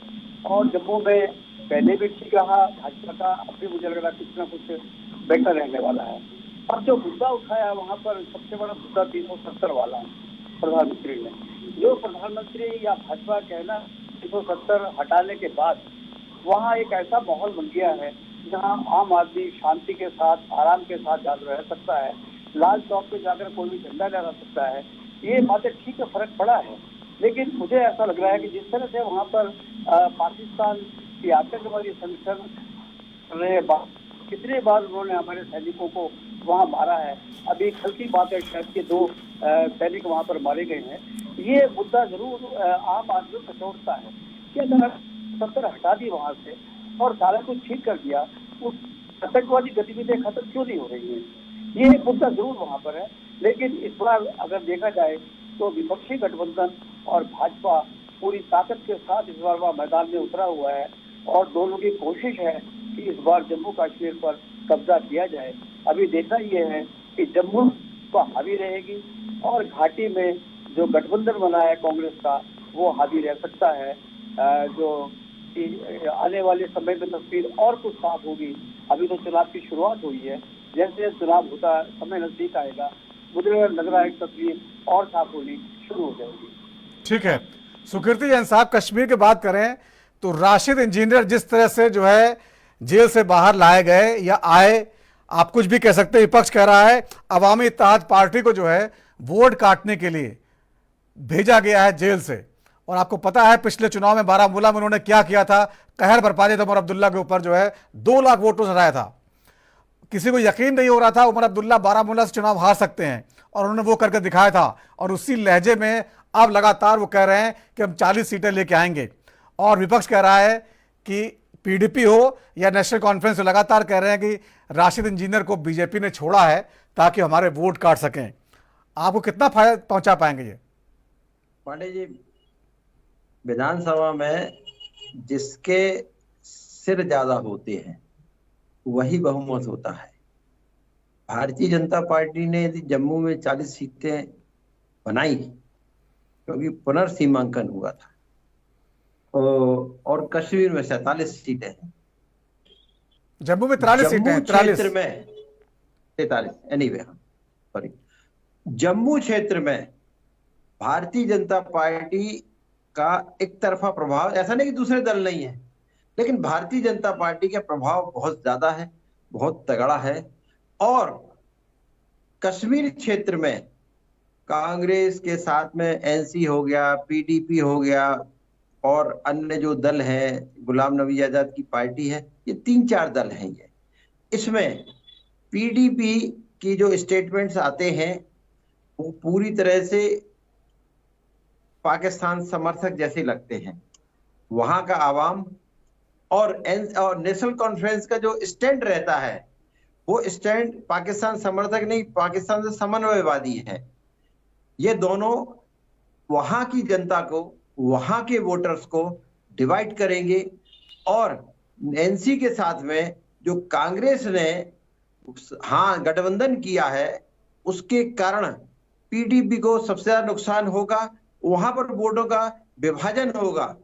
और जम्मू में पहले भी ठीक रहा भाजपा का, अब भी मुझे लग रहा है कुछ ना कुछ बेहतर रहने वाला है। अब जो मुद्दा उठाया वहाँ पर सबसे बड़ा मुद्दा 370 वाला प्रधानमंत्री ने, जो प्रधानमंत्री या भाजपा कहना 370 हटाने के बाद वहाँ एक ऐसा माहौल बन गया है जहां आम आदमी शांति के साथ, आराम के साथ रह सकता है, लाल चौक पे जाकर कोई भी झंडा लहरा सकता है, ये बातें ठीक है, फर्क पड़ा है। लेकिन मुझे ऐसा लग रहा है कि जिस तरह से वहाँ पर पाकिस्तान की आतंकवादी संगठन ने कितने बार उन्होंने हमारे सैनिकों को वहाँ मारा है, अभी कल की बात है शायद के 2 सैनिक वहाँ पर मारे गए हैं। ये मुद्दा जरूर आम आदमी को कचोटता है कि अगर 70 हटा दी वहाँ से और सारा कुछ ठीक कर दिया, उस आतंकवादी गतिविधियां खत्म क्यों नहीं हो रही है? ये मुद्दा जरूर वहाँ पर है। लेकिन इस बार अगर देखा जाए तो विपक्षी गठबंधन और भाजपा पूरी ताकत के साथ इस बार वह मैदान में उतरा हुआ है और दोनों की कोशिश है कि इस बार जम्मू कश्मीर पर कब्जा किया जाए। अभी देखना ये है कि जम्मू पर हावी रहेगी और घाटी में जो गठबंधन बना है कांग्रेस का वो हावी रह सकता है। जो आने वाले समय में तस्वीर और कुछ साफ होगी। अभी तो चुनाव की शुरुआत हुई है, जैसे चुनाव होता समय नजदीक आएगा मुझे लग रहा है तस्वीर और साफ होनी शुरू हो जाएगी। ठीक है, सुकृति जैन साहब, कश्मीर की बात करें तो राशिद इंजीनियर जिस तरह से जो है जेल से बाहर लाए गए या आए, आप कुछ भी कह सकते हैं, विपक्ष कह रहा है अवामी इत्तेहाद पार्टी को जो है वोट काटने के लिए भेजा गया है जेल से। और आपको पता है पिछले चुनाव में बारामूला में उन्होंने क्या किया था, कहर बरपा दिया था उमर अब्दुल्ला के ऊपर, जो है 2 लाख वोटों से हराया था। किसी को यकीन नहीं हो रहा था उमर अब्दुल्ला बारामूला से चुनाव हार सकते हैं और उन्होंने वो करके दिखाया था। और उसी लहजे में अब लगातार वो कह रहे हैं कि हम 40 सीटें लेके आएंगे। और विपक्ष कह रहा है कि पीडीपी हो या नेशनल कॉन्फ्रेंस हो, लगातार कह रहे हैं कि राशिद इंजीनियर को बीजेपी ने छोड़ा है ताकि हमारे वोट काट सकें। आपको कितना फायदा पहुंचा पाएंगे ये? पांडे जी, विधानसभा में जिसके सिर ज्यादा होते हैं वही बहुमत होता है। भारतीय जनता पार्टी ने यदि जम्मू में 40 सीटें बनाई क्योंकि पुनर्सीमांकन हुआ था और कश्मीर में 47 सीटें हैं, जम्मू में 43 सीटें हैं, 43 क्षेत्र में 43 एनीवे, सॉरी, जम्मू क्षेत्र में भारतीय जनता पार्टी का एक तरफा प्रभाव, ऐसा नहीं कि दूसरे दल नहीं है, लेकिन भारतीय जनता पार्टी का प्रभाव बहुत ज्यादा है, बहुत तगड़ा है। और कश्मीर क्षेत्र में कांग्रेस के साथ में एनसी हो गया, पीडीपी हो गया और अन्य जो दल हैं, गुलाम नबी आजाद की पार्टी है, ये 3-4 दल हैं। ये इसमें पीडीपी की जो स्टेटमेंट्स आते हैं वो पूरी तरह से पाकिस्तान समर्थक जैसे लगते हैं। वहां का आवाम और नेशनल कॉन्फ्रेंस का जो स्टैंड रहता है वो स्टैंड पाकिस्तान समर्थक नहीं, पाकिस्तान से समन्वयवादी है। ये दोनों वहां की जनता को, वहां के वोटर्स को डिवाइड करेंगे। और एनसी के साथ में जो कांग्रेस ने गठबंधन किया है उसके कारण पीडीपी को सबसे ज्यादा नुकसान होगा, वहां पर वोटों का विभाजन होगा।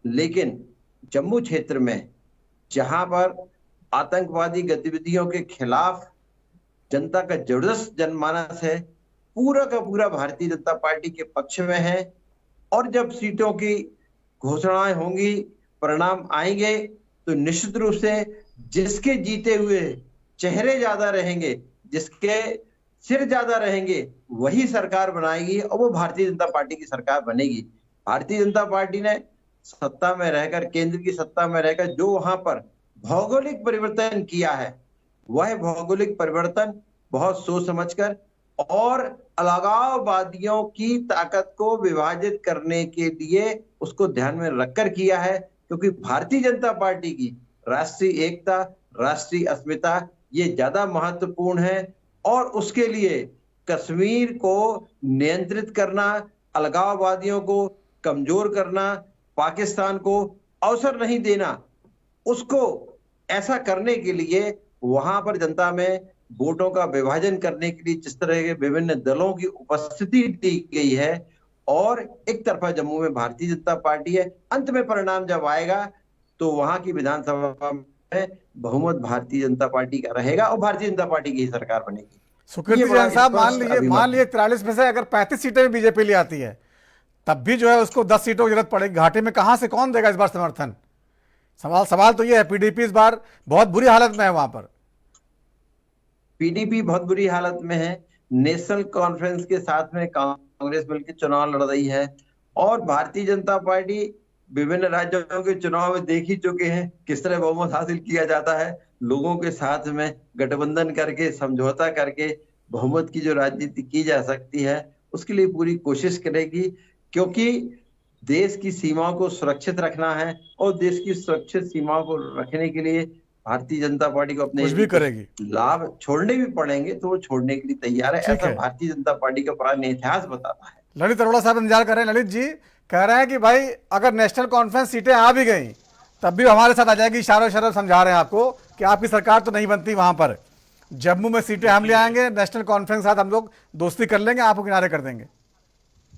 लेकिन जम्मू क्षेत्र में जहां पर आतंकवादी गतिविधियों के खिलाफ जनता का जबरदस्त जनमानस है, पूरा का पूरा भारतीय जनता पार्टी के पक्ष में है। और जब सीटों की घोषणाएं होंगी, परिणाम आएंगे, तो निश्चित रूप से जिसके जीते हुए चेहरे ज्यादा रहेंगे, जिसके सिर ज्यादा रहेंगे, वही सरकार बनाएगी और वो भारतीय जनता पार्टी की सरकार बनेगी। भारतीय जनता पार्टी ने सत्ता में रहकर, केंद्र की सत्ता में रहकर जो वहां पर भौगोलिक परिवर्तन किया है, वह भौगोलिक परिवर्तन बहुत सोच समझकर और अलगाववादियों की ताकत को विभाजित करने के लिए उसको ध्यान में रखकर किया है। क्योंकि भारतीय जनता पार्टी की राष्ट्रीय एकता, राष्ट्रीय अस्मिता ये ज्यादा महत्वपूर्ण है और उसके लिए कश्मीर को नियंत्रित करना, अलगाववादियों को कमजोर करना, पाकिस्तान को अवसर नहीं देना, उसको ऐसा करने के लिए वहां पर जनता में वोटों का विभाजन करने के लिए जिस तरह के विभिन्न दलों की उपस्थिति दी गई है और एक तरफा जम्मू में भारतीय जनता पार्टी है, अंत में परिणाम जब आएगा तो वहां की विधानसभा में बहुमत भारतीय जनता पार्टी का रहेगा और भारतीय जनता पार्टी की ही सरकार बनेगी। सुकृति जैन साहब, मान लीजिए 43 में से अगर 35 सीटें भी बीजेपी ले आती है, तब भी जो है उसको 10 सीटों की जरूरत पड़ेगी। घाटी में कहां से कौन देगा इस बार समर्थन? सवाल तो ये है, पीडीपी इस बार बहुत बुरी हालत में है वहां पर। पीडीपी बहुत बुरी हालत में है। नेशनल कॉन्फ्रेंस के साथ में कांग्रेस मिलकर चुनाव लड़ रही है और भारतीय जनता पार्टी विभिन्न राज्यों के चुनाव में देख ही चुके हैं किस तरह बहुमत हासिल किया जाता है। लोगों के साथ में गठबंधन करके, समझौता करके बहुमत की जो राजनीति की जा सकती है उसके लिए पूरी कोशिश करेगी, क्योंकि देश की सीमाओं को सुरक्षित रखना है और देश की सुरक्षित सीमाओं को रखने के लिए भारतीय जनता पार्टी को अपने कुछ भी करेगी। लाभ छोड़ने भी पड़ेंगे तो वो छोड़ने के लिए तैयार है। ऐसा भारतीय जनता पार्टी का पुराना इतिहास बताता है। ललित अरोड़ा साहब इंतजार कर रहे हैं। ललित जी कह रहे हैं कि भाई अगर नेशनल कॉन्फ्रेंस सीटें आ भी गई तब भी हमारे साथ आ जाएगी, इशारों इशारों समझा रहे हैं आपको कि आपकी सरकार तो नहीं बनती वहां पर। जम्मू में सीटें हम ले आएंगे, नेशनल कॉन्फ्रेंस के साथ हम लोग दोस्ती कर लेंगे, आपको किनारे कर देंगे।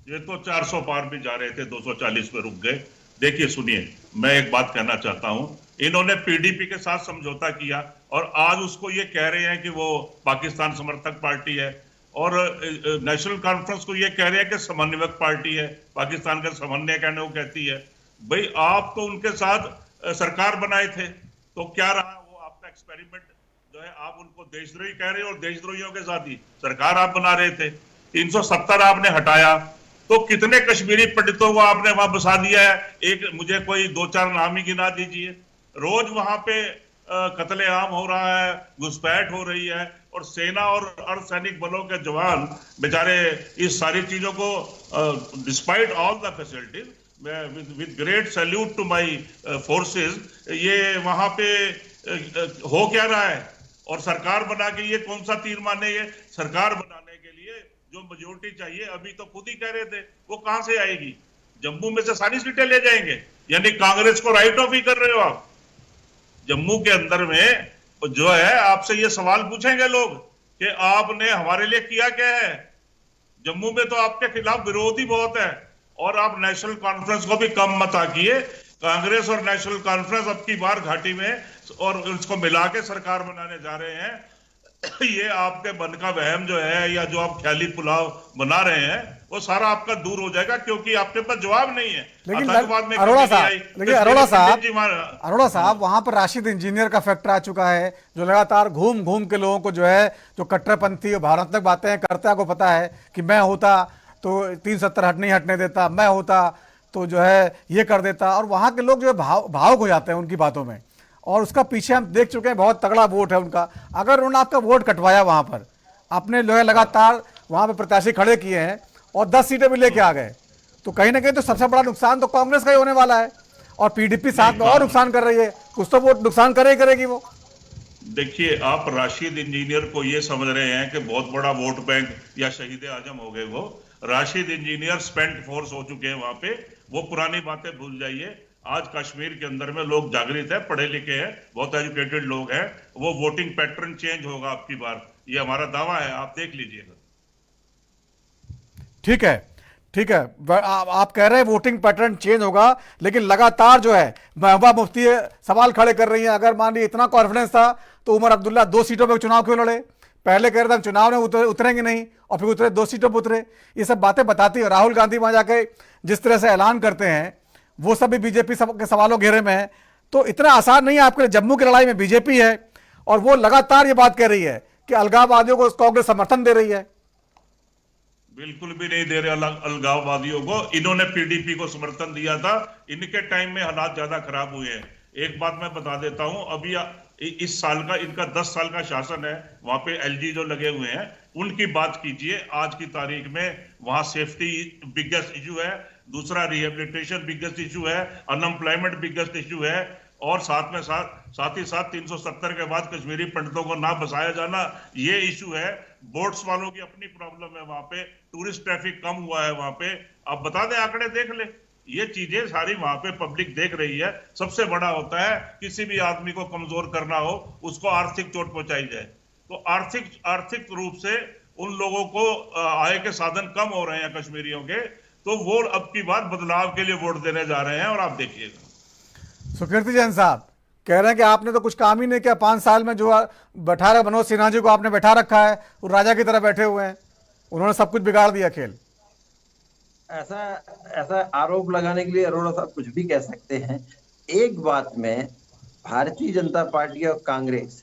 ये तो 400 पार भी जा रहे थे, 240 पे रुक गए। देखिए सुनिए, मैं एक बात कहना चाहता हूं, इन्होंने पीडीपी के साथ समझौता किया और आज उसको ये कह रहे हैं कि वो पाकिस्तान समर्थक पार्टी है, और नेशनल कॉन्फ्रेंस को ये कह रहे हैं कि समन्वयक पार्टी है, पाकिस्तान का समन्वय कहने वो कहती है। भाई आप तो उनके साथ सरकार बनाए थे, तो क्या रहा वो आपका एक्सपेरिमेंट जो है? आप उनको देशद्रोही कह रहे हो और देशद्रोहियों के साथ ही सरकार आप बना रहे थे। 370 आपने हटाया, तो कितने कश्मीरी पंडितों को आपने वहां बसा दिया है? एक मुझे कोई 2-4 नाम ही गिना दीजिए। रोज वहां पे कत्लेआम हो रहा है, घुसपैठ हो रही है, और सेना और अर्धसैनिक बलों के जवान बेचारे इस सारी चीजों को despite all the facilities, with great salute to my forces, ये वहां पे हो क्या रहा है? और सरकार बना के ये कौन सा तीर माने? ये सरकार बनाने के लिए जो मेजोरिटी चाहिए, अभी तो खुद ही कह रहे थे, वो कहां से आएगी? जम्मू में से सारी सीटें ले जाएंगे, यानी कांग्रेस को राइट ऑफ ही कर रहे हो आप। जम्मू के अंदर में जो है आपसे ये सवाल पूछेंगे लोग कि आपने हमारे लिए किया क्या है? जम्मू में तो आपके खिलाफ विरोधी बहुत है, और आप नेशनल कॉन्फ्रेंस को भी कम मत आकिए। कांग्रेस और नेशनल कॉन्फ्रेंस अब की बार घाटी में और उसको मिला के सरकार बनाने जा रहे हैं। ये आपके मन का वहम जो है, या जो आप ख्याली पुलाव बना रहे हैं, वो सारा आपका दूर हो जाएगा, क्योंकि आपके पास जवाब नहीं है। लेकिन अरोड़ा साहब वहां पर राशिद इंजीनियर का फैक्टर आ चुका है, जो लगातार घूम घूम के लोगों को जो है, जो कट्टरपंथी और भारत बातें करता है, को पता है कि मैं होता तो 370 नहीं हटने देता, मैं होता तो जो है ये कर देता, और वहां के लोग जो है भावुक हो जाते हैं उनकी बातों में, और उसका पीछे हम देख चुके हैं, बहुत तगड़ा वोट है उनका। अगर उन्होंने आपका वोट कटवाया वहां पर, आपने जो है लगातार वहां पर प्रत्याशी खड़े किए हैं और 10 सीटें भी लेके आ गए, तो कहीं ना कहीं तो सबसे बड़ा नुकसान तो कांग्रेस का ही होने वाला है, और पीडीपी साथ में और नुकसान कर रही है, कुछ तो वोट नुकसान करेगी वो। देखिए, आप राशिद इंजीनियर को ये समझ रहे हैं कि बहुत बड़ा वोट बैंक या शहीद आजम हो गए वो। राशिद इंजीनियर स्पेंट फोर्स हो चुके हैं वहां पे, वो पुरानी बातें भूल जाइए। आज कश्मीर के अंदर में लोग जागृत है, पढ़े लिखे हैं, बहुत एजुकेटेड लोग हैं, वो वोटिंग पैटर्न चेंज होगा आपकी बार, ये हमारा दावा है, आप देख लीजिएगा। ठीक है, ठीक है, आप कह रहे हैं वोटिंग पैटर्न चेंज होगा, लेकिन लगातार जो है महबूबा मुफ्ती सवाल खड़े कर रही हैं। अगर मान लीजिए इतना कॉन्फिडेंस था तो उमर अब्दुल्ला 2 सीटों पर चुनाव क्यों लड़े? पहले कह रहे थे हम चुनाव में उतरेंगे नहीं, और फिर उतरे 2 सीटों पर उतरे। ये सब बातें बताती है। राहुल गांधी वहां जाके जिस तरह से ऐलान करते हैं, वो सब भी बीजेपी के सवालों घेरे में है। तो इतना आसान नहीं है आपके लिए। जम्मू की लड़ाई में बीजेपी है और वो लगातार ये बात कह रही है कि अलगाववादियों को कांग्रेस समर्थन दे रही है। बिल्कुल भी नहीं दे रहे अलगाववादियों को। इन्होंने पीडीपी को समर्थन दिया था, इनके टाइम में हालात ज्यादा खराब हुए हैं। एक बात मैं बता देता हूं, अभी इस साल का इनका 10 साल का शासन है, वहां पे एलजी जो लगे हुए हैं उनकी बात कीजिए। आज की तारीख में वहां सेफ्टी बिगेस्ट इशू है, दूसरा रिहेबिलिटेशन बिगेस्ट इशू है, अनएम्प्लॉयमेंट बिगेस्ट इशू है, और साथ ही साथ 370 के बाद कश्मीरी पंडितों को ना बसाया जाना, ये इशू है। बोट्स वालों की अपनी प्रॉब्लम है वहां पे, टूरिस्ट ट्रैफिक कम हुआ है वहां पे। आप बता दें, आंकड़े देख ले, ये चीजें सारी वहां पे पब्लिक देख रही है। सबसे बड़ा होता है किसी भी आदमी को कमजोर करना हो, उसको आर्थिक चोट पहुंचाई जाए। तो आर्थिक रूप से उन लोगों को आय के साधन कम हो रहे हैं कश्मीरियों के, तो वो अब की बार बदलाव के लिए वोट देने जा रहे हैं, और आप देखिएगा। सुकीर्ति जैन साहब कह रहे हैं कि आपने तो कुछ काम ही नहीं किया 5 साल में, जो बैठा रहा मनोज सिन्हा जी को आपने बैठा रखा है, वो राजा की तरह बैठे हुए हैं, उन्होंने सब कुछ बिगाड़ दिया खेल। ऐसा आरोप लगाने के लिए अरोड़ा साहब कुछ भी कह सकते हैं। एक बात में भारतीय जनता पार्टी और कांग्रेस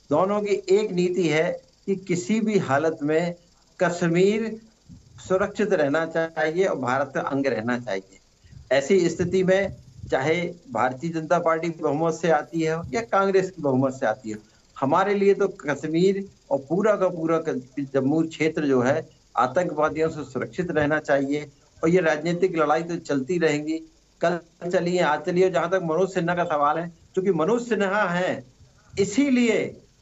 दोनों की एक नीति है कि किसी भी हालत में कश्मीर सुरक्षित रहना चाहिए और भारत का अंग रहना चाहिए। ऐसी स्थिति में चाहे भारतीय जनता पार्टी बहुमत से आती है या कांग्रेस की बहुमत से आती है, हमारे लिए तो कश्मीर और पूरा का पूरा जम्मू क्षेत्र जो है आतंकवादियों से सुरक्षित रहना चाहिए। और ये राजनीतिक लड़ाई तो चलती रहेंगी, कल चलिए आज चलिए। जहां तक मनोज सिन्हा का सवाल है, क्योंकि मनोज सिन्हा है इसीलिए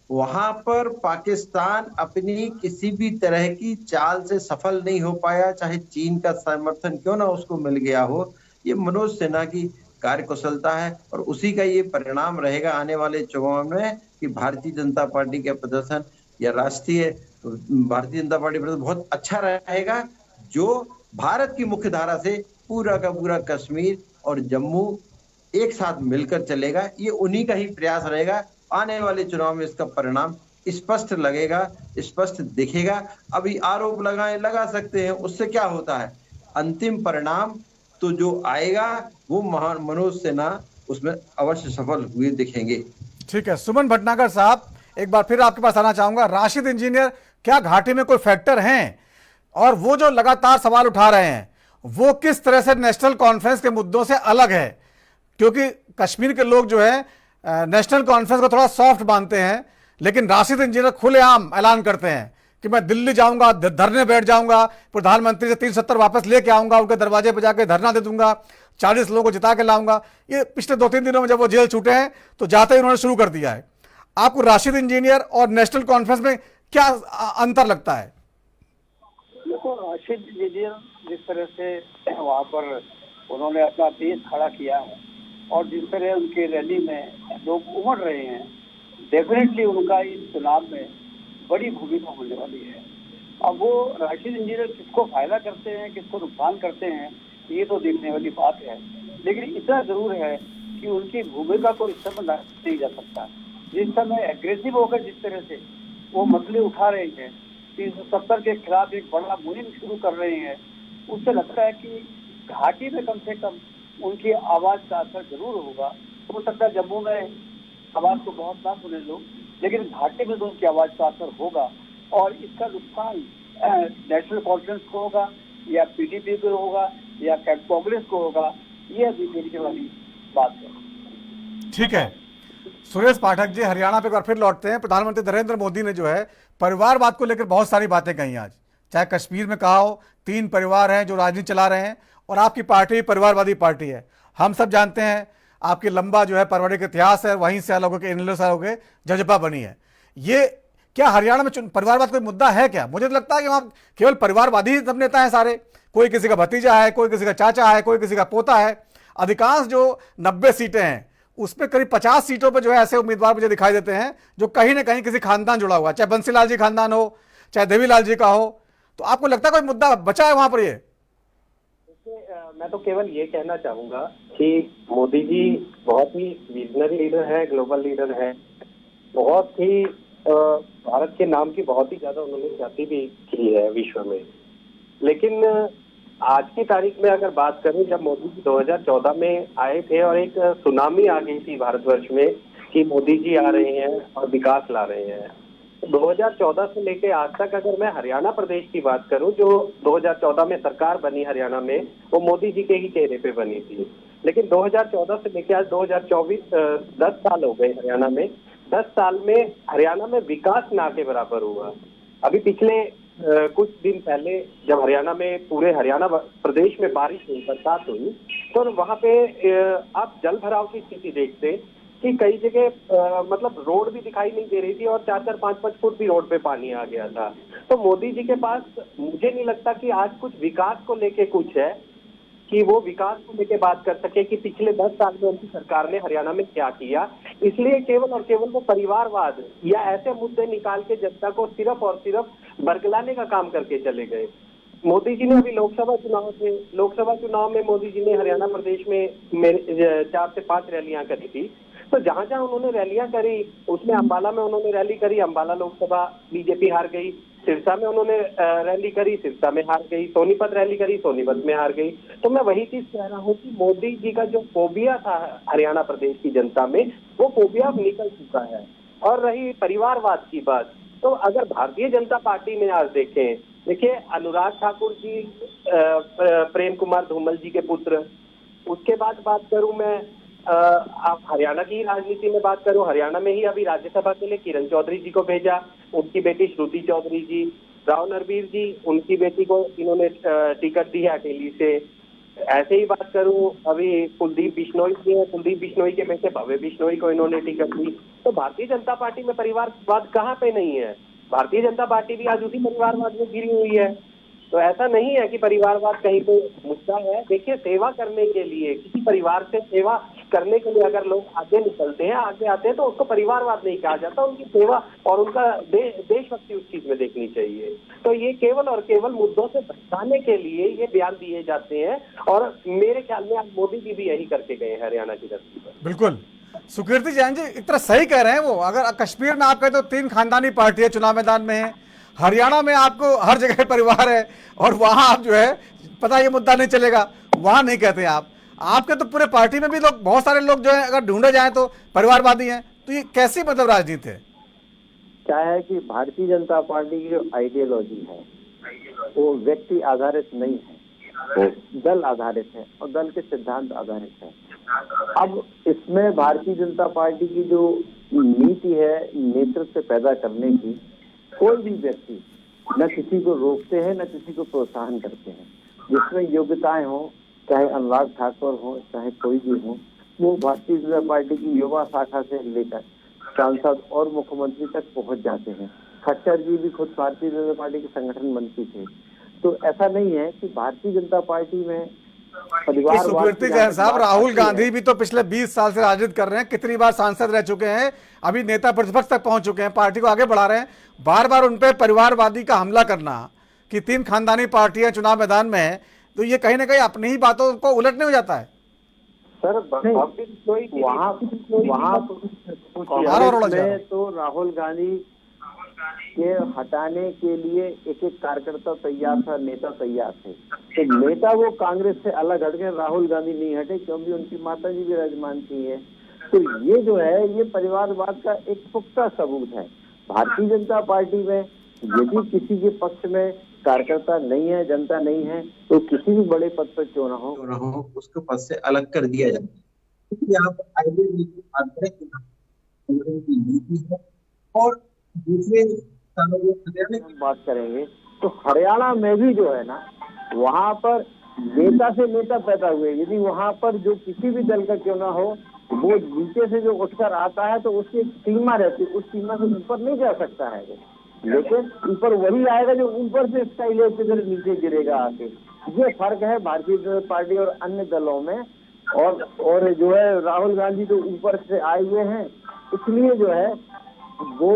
वहां पर पाकिस्तान अपनी किसी भी तरह की चाल से सफल नहीं हो पाया, चाहे चीन का समर्थन क्यों ना उसको मिल गया हो। ये मनोज सिन्हा की कार्यकुशलता है और उसी का ये परिणाम रहेगा आने वाले चुनाव में कि भारतीय जनता पार्टी का प्रदर्शन या राष्ट्रीय भारतीय जनता पार्टी प्रदर्शन बहुत अच्छा रहेगा, जो भारत की मुख्य धारा से पूरा का पूरा कश्मीर और जम्मू एक साथ मिलकर चलेगा। ये उन्हीं का ही प्रयास रहेगा। आने वाले चुनाव में इसका परिणाम स्पष्ट लगेगा, स्पष्ट दिखेगा। अभी आरोप लगा सकते हैं, उससे क्या होता है, अंतिम परिणाम तो जो आएगा वो मनोज सिन्हा उसमें अवश्य सफल हुए दिखेंगे। ठीक है, सुमन भटनागर साहब, एक बार फिर आपके पास आना चाहूंगा। राशिद इंजीनियर, क्या घाटी में कोई फैक्टर हैं, और वो जो लगातार सवाल उठा रहे हैं वो किस तरह से नेशनल कॉन्फ्रेंस के मुद्दों से अलग है? क्योंकि कश्मीर के लोग जो है नेशनल कॉन्फ्रेंस को थोड़ा सॉफ्ट मानते हैं, लेकिन राशिद इंजीनियर खुलेआम ऐलान करते हैं कि मैं दिल्ली जाऊंगा, धरने बैठ जाऊंगा, प्रधानमंत्री से 370 वापस लेके आऊंगा, उनके दरवाजे पर जाकर धरना दे दूंगा, 40 लोगों को जिता के लाऊंगा। ये पिछले 2-3 दिनों में जब वो जेल छूटे हैं तो जाते ही उन्होंने शुरू कर दिया है। आपको राशिद इंजीनियर और नेशनल कॉन्फ्रेंस में क्या अंतर लगता है? देखो, राशिद इंजीनियर जिस तरह से वहाँ पर उन्होंने अपना देश खड़ा किया है और जिस तरह उनके रैली में लोग उमड़ रहे हैं, डेफिनेटली उनका इस चुनाव में बड़ी भूमिका होने वाली है। अब वो राशिद इंजीनियर किसको फायदा करते हैं, किसको नुकसान करते हैं, ये तो देखने वाली बात है। लेकिन इतना जरूर है कि उनकी भूमिका को इस समय नहीं जा सकता। जिस समय एग्रेसिव होकर जिस तरह से वो मसले उठा रहे हैं, 370 के खिलाफ एक बड़ा मुहिम शुरू कर रहे हैं, उससे लगता है कि घाटी में कम से कम उनकी आवाज का असर जरूर होगा। हो सकता है जम्मू में आवाज को बहुत ना सुने लोग, लेकिन घाटी में तो उनकी आवाज का असर होगा और इसका नुकसान नेशनल कॉन्फ्रेंस को होगा या पीडीपी को होगा या कांग्रेस को होगा, ये अभी देखने वाली बात है। ठीक है, सुरेश पाठक जी, हरियाणा पे एक बार फिर लौटते हैं। प्रधानमंत्री नरेंद्र मोदी ने जो है परिवारवाद को लेकर बहुत सारी बातें कही आज, चाहे कश्मीर में कहा हो, 3 परिवार हैं जो राजनीति चला रहे हैं और आपकी पार्टी परिवारवादी पार्टी है। हम सब जानते हैं आपकी लंबा जो है पारिवारिक इतिहास है, वहीं से अलग होकर इनलो से होकर जजपा बनी है। ये क्या हरियाणा में परिवारवाद कोई मुद्दा है क्या? मुझे तो लगता है कि वहाँ केवल परिवारवादी ही सब नेता हैं सारे, कोई किसी का भतीजा है, कोई किसी का चाचा है, कोई किसी का पोता है। अधिकांश जो 90 सीटें हैं उसमें करीब 50 सीटों पर जो है ऐसे उम्मीदवार मुझे दिखाई देते हैं जो कहीं ना कहीं किसी खानदान जुड़ा हुआ, चाहे बंसीलाल जी खानदान हो, चाहे देवीलाल जी का हो। तो आपको लगता है कोई मुद्दा बचा है वहां पर? ये मैं तो केवल ये कहना चाहूंगा कि मोदी जी बहुत ही विजनरी लीडर है, ग्लोबल लीडर है, बहुत ही भारत के नाम की बहुत ही ज्यादा उन्होंने ख्याति भी की है विश्व में। लेकिन आज की तारीख में अगर बात करें, जब मोदी जी 2014 में आए थे और एक सुनामी आ गई थी भारतवर्ष में कि मोदी जी आ रहे हैं और विकास ला रहे हैं, 2014 से लेके आज तक अगर मैं हरियाणा प्रदेश की बात करूं, जो 2014 में सरकार बनी हरियाणा में, वो मोदी जी के ही चेहरे पे बनी थी। लेकिन 2014 से लेके आज 2024 10 साल हो गए हरियाणा में। 10 साल में हरियाणा में विकास ना के बराबर हुआ। अभी पिछले कुछ दिन पहले जब हरियाणा में, पूरे हरियाणा प्रदेश में बारिश हुई, बरसात हुई, तो वहां पे आप जल भराव की स्थिति देखते कि कई जगह मतलब रोड भी दिखाई नहीं दे रही थी और 4-4, 5-5 फुट भी रोड पे पानी आ गया था। तो मोदी जी के पास मुझे नहीं लगता कि आज कुछ विकास को लेके कुछ है कि वो विकास को लेके बात कर सके कि पिछले 10 साल में उनकी सरकार ने हरियाणा में क्या किया। इसलिए केवल और केवल वो परिवारवाद या ऐसे मुद्दे निकाल के जनता को सिर्फ और सिर्फ बरगलाने का काम करके चले गए। मोदी जी ने अभी लोकसभा चुनाव में मोदी जी ने हरियाणा प्रदेश में 4 से 5 रैलियां करी थी। तो जहां जहां उन्होंने रैलियां करी, उसमें अंबाला में उन्होंने रैली करी, अंबाला लोकसभा बीजेपी हार गई। सिरसा में उन्होंने रैली करी, सिरसा में हार गई, सोनीपत रैली करी, सोनीपत में हार गई। तो मैं वही चीज कह रहा हूँ कि मोदी जी का जो फोबिया था हरियाणा प्रदेश की जनता में, वो फोबिया अब निकल चुका है। और रही परिवारवाद की बात, तो अगर भारतीय जनता पार्टी में आज देखें, देखिए अनुराग ठाकुर जी प्रेम कुमार धूमल जी के पुत्र, उसके बाद बात करूं मैं आप हरियाणा की राजनीति में बात करूं, हरियाणा में ही अभी राज्यसभा के लिए किरण चौधरी जी को भेजा, उनकी बेटी श्रुति चौधरी जी, राव नरवीर जी, उनकी बेटी को इन्होंने टिकट दी है अकेली से। ऐसे ही बात करूं अभी कुलदीप बिश्नोई जी हैं, कुलदीप बिश्नोई के बेटे भव्य बिश्नोई को इन्होंने टिकट दी। तो भारतीय जनता पार्टी में परिवारवाद कहाँ पे नहीं है? भारतीय जनता पार्टी भी आज उसी परिवारवाद में घिरी हुई है। तो ऐसा नहीं है कि परिवारवाद कहीं पे मुद्दा है। देखिए, सेवा करने के लिए, किसी परिवार से सेवा करने के लिए अगर लोग आगे निकलते हैं, आगे आते हैं, तो उसको परिवारवाद नहीं कहा जाता। उनकी सेवा और उनका देशभक्ति उस चीज में देखनी चाहिए। तो ये केवल और केवल मुद्दों से भटकाने के लिए ये बयान दिए जाते हैं, और मेरे ख्याल में आज मोदी जी भी यही करके गए हैं हरियाणा की धरती पर। बिल्कुल, सुकीर्ति जैन जी इतना सही कह रहे हैं वो। अगर कश्मीर में आप कहें तो 3 खानदानी पार्टी है चुनाव मैदान में है, हरियाणा में आपको हर जगह परिवार है, और वहां आप जो है पता ये मुद्दा नहीं चलेगा, वहां नहीं कहते आप। आपके तो पूरे पार्टी में भी लोग, बहुत सारे लोग जो है अगर ढूंढे जाए तो परिवारवादी हैं। तो ये कैसी मतलब राजनीति है? क्या है कि भारतीय जनता पार्टी की जो आइडियोलॉजी है वो व्यक्ति आधारित नहीं है, वो दल आधारित है और दल के सिद्धांत आधारित है। अब इसमें भारतीय जनता पार्टी की जो नीति है नेतृत्व पैदा करने की, कोई भी व्यक्ति न किसी को रोकते हैं न किसी को प्रोत्साहन करते हैं। जिसमें योग्यताएं हो, चाहे अनुराग ठाकुर हो चाहे कोई भी हो, वो भारतीय जनता पार्टी की युवा शाखा से लेकर सांसद और मुख्यमंत्री तक पहुंच जाते हैं। खट्टर जी भी खुद भारतीय जनता पार्टी के संगठन मंत्री थे। तो ऐसा नहीं है कि भारतीय जनता पार्टी में सुकीर्ति जैन साहब, राहुल गांधी भी तो पिछले 20 साल से राजनीति कर रहे हैं, कितनी बार सांसद रह चुके हैं, अभी नेता प्रतिपक्ष तक पहुंच चुके हैं, पार्टी को आगे बढ़ा रहे हैं। बार बार उन पे परिवारवादी का हमला करना कि 3 खानदानी पार्टियां चुनाव मैदान में है, तो ये कहीं ना कहीं अपनी ही बातों को उलटने हो जाता है। सर वहाँ तो राहुल गांधी के हटाने के लिए एक एक कार्यकर्ता तैयार था, नेता तैयार थे। तो नेता वो कांग्रेस से अलग हट गए, राहुल गांधी नहीं हटे, क्योंकि उनकी माता जी भी राजमान थी है। तो ये जो है ये परिवारवाद का एक पुख्ता सबूत है। भारतीय जनता पार्टी में यदि किसी के पक्ष में कार्यकर्ता नहीं है, जनता नहीं है, तो किसी भी बड़े पद पर क्यों ना हो उसको पद से अलग कर दिया जाता है। यहाँ पर नीति है। और दूसरे बात करेंगे तो हरियाणा में भी जो है ना, वहाँ पर नेता से नेता पैदा हुए। यदि वहाँ पर जो किसी भी दल का क्यों ना हो, वो नीचे से जो उठकर आता है तो उसकी एक सीमा रहती है, उस सीमा से ऊपर नहीं जा सकता है, लेकिन ऊपर वही आएगा जो ऊपर से स्टाइल से नीचे गिरेगा आके। ये फर्क है भारतीय जनता पार्टी और अन्य दलों में। और जो है राहुल गांधी तो ऊपर से आए हुए हैं, इसलिए जो है वो,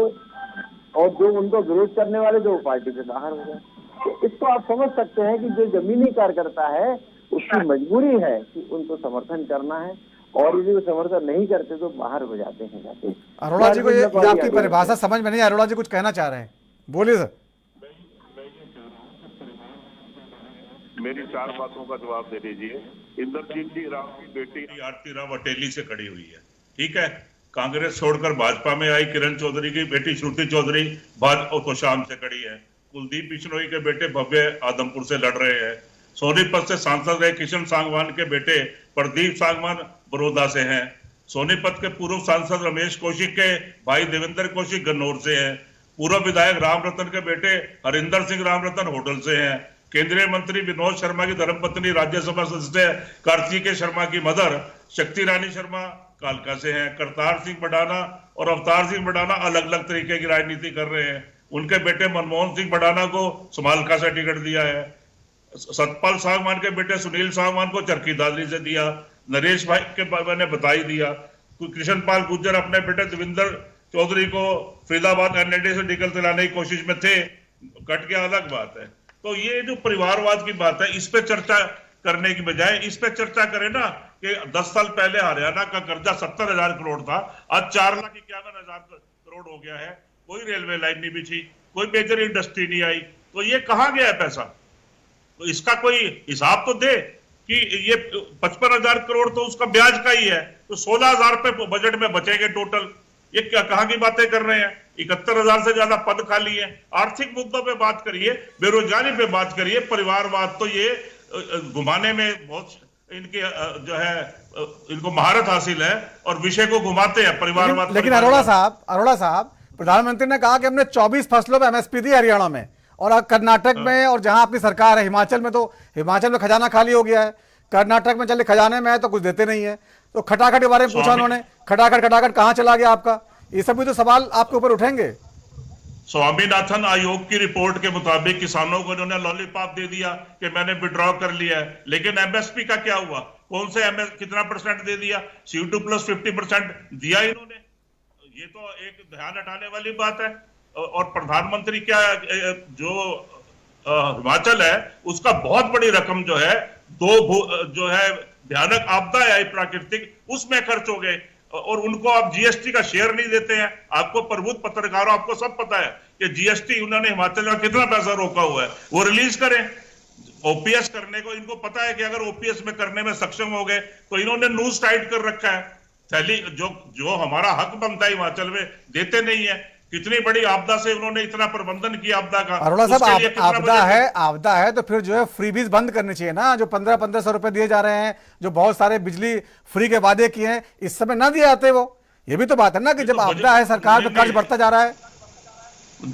और जो उनको विरोध करने वाले जो पार्टी से बाहर हो गए। तो इसको आप समझ सकते हैं कि जो जमीनी कार्यकर्ता है उसकी मजबूरी है कि उनको समर्थन करना है, और यदि वो समर्थन नहीं करते तो बाहर हो जाते हैं जाते। अरोड़ा जी को ये आपकी परिभाषा समझ में नहीं, अरोड़ा जी कुछ कहना चाह रहे हैं, बोलिए सर। मेरी 4 बातों का जवाब दे दीजिए। इंद्रजीत जी राव की बेटी आरती राव अटेली से खड़ी हुई है, ठीक है। कांग्रेस छोड़कर भाजपा में आई किरण चौधरी की बेटी श्रुति चौधरी शाम से खड़ी है। कुलदीप बिश्नोई के बेटे भव्य आदमपुर से लड़ रहे हैं। सोनीपत से सांसद रहे किशन सांगवान के बेटे प्रदीप सांगवान बड़ौदा से हैं। सोनीपत के पूर्व सांसद रमेश कौशिक के भाई देवेंद्र कौशिक गन्नौर से हैं। पूर्व विधायक राम रतन के बेटे हरिंदर सिंह राम रतन होटल से हैं। केंद्रीय मंत्री विनोद शर्मा की धर्मपत्नी राज्यसभा सदस्य कार्तिकेय शर्मा की मदर शक्ति रानी शर्मा कालका से हैं। करतार सिंह बढ़ाना और अवतार सिंह बढ़ाना अलग अलग तरीके की राजनीति कर रहे हैं। उनके बेटे मनमोहन सिंह बढ़ाना को समालका से टिकट दिया है। सतपाल सांगवान के बेटे सुनील सांगवान को चरखी दादरी से दिया। नरेश भाई के मैंने बता ही दिया। कृष्ण पाल गुर्जर अपने बेटे देवेंद्र चौधरी को फरीदाबाद एनएलडी से टिकट दिलाने की कोशिश में थे, कट के अलग बात है। तो ये जो परिवारवाद की बात है, इस पे चर्चा करने की बजाय इस पे चर्चा करें ना कि 10 साल पहले हरियाणा का कर्जा 70,000 करोड़ था, आज 4,51,000 करोड़ हो गया है। कोई रेलवे लाइन नहीं बिछी, कोई मेजर इंडस्ट्री नहीं आई, तो ये कहाँ गया है पैसा? तो इसका कोई हिसाब तो दे कि ये 55,000 करोड़ तो उसका ब्याज का ही है, तो 16,000 रुपए बजट में बचेंगे टोटल। ये क्या कहाँ की बातें कर रहे हैं? 71,000 से ज्यादा पद खाली है। आर्थिक मुद्दों पे बात करिए, बेरोजगारी पे बात करिए, परिवारवाद तो ये घुमाने में बहुत इनके जो है इनको महारत हासिल है और विषय को घुमाते हैं परिवारवाद। लेकिन अरोड़ा साहब प्रधानमंत्री ने कहा कि हमने 24 फसलों पे एमएसपी दी हरियाणा में, और कर्नाटक में और जहां अपनी सरकार है, हिमाचल में खजाना खाली हो गया है। कर्नाटक में चले खजाने में है तो कुछ देते नहीं है। तो खटाखट के बारे में पूछा उन्होंने, खटाखट कहां चला गया आपका? ये सब भी तो सवाल आपके ऊपर उठेंगे। स्वामीनाथन आयोग की रिपोर्ट के मुताबिक किसानों को इन्होंने लॉलीपॉप दे दिया कि मैंने विड्रॉ कर लिया है, लेकिन एमएसपी का क्या हुआ? कौन से कितना % दे दिया? C2 प्लस 50% दिया इन्होंने। ये तो एक ध्यान हटाने वाली बात है। और प्रधानमंत्री क्या जो हिमाचल है उसका बहुत बड़ी रकम जो है जो है भयानक आपदा आई प्राकृतिक, उसमें खर्च हो गए, और उनको आप जीएसटी का शेयर नहीं देते हैं। आपको प्रबुद्ध पत्रकारों, आपको सब पता है कि जीएसटी उन्होंने हिमाचल का कितना पैसा रोका हुआ है, वो रिलीज करें। ओपीएस करने को इनको पता है कि अगर ओपीएस में करने में सक्षम हो गए तो इन्होंने नूज टाइट कर रखा है। थैली जो हमारा हक बनता है हिमाचल में देते नहीं है। कितनी बड़ी आपदा से उन्होंने इतना प्रबंधन किया आपदा का। अरोड़ा साहब, आपदा है तो फिर जो है फ्रीबीज बंद करनी चाहिए ना। जो 1500 रुपए दिए जा रहे हैं, जो बहुत सारे बिजली फ्री के वादे किए हैं, इस समय ना दिए जाते वो। ये भी तो बात है ना कि जब आपदा है, सरकार पे कर्ज बढ़ता जा रहा है।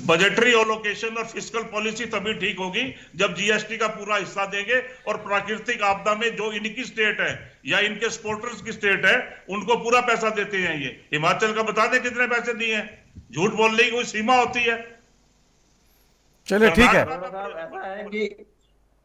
बजटरी एलोकेशन और फिस्कल पॉलिसी तभी ठीक होगी जब जीएसटी का पूरा हिस्सा देंगे, और प्राकृतिक आपदा में जो इनकी स्टेट है या इनके सपोर्टर्स की स्टेट है उनको पूरा पैसा देते हैं। ये हिमाचल का बता दें कितने पैसे दिए हैं। झूठ बोलने की कोई सीमा होती है। चलिए ठीक है। ऐसा है कि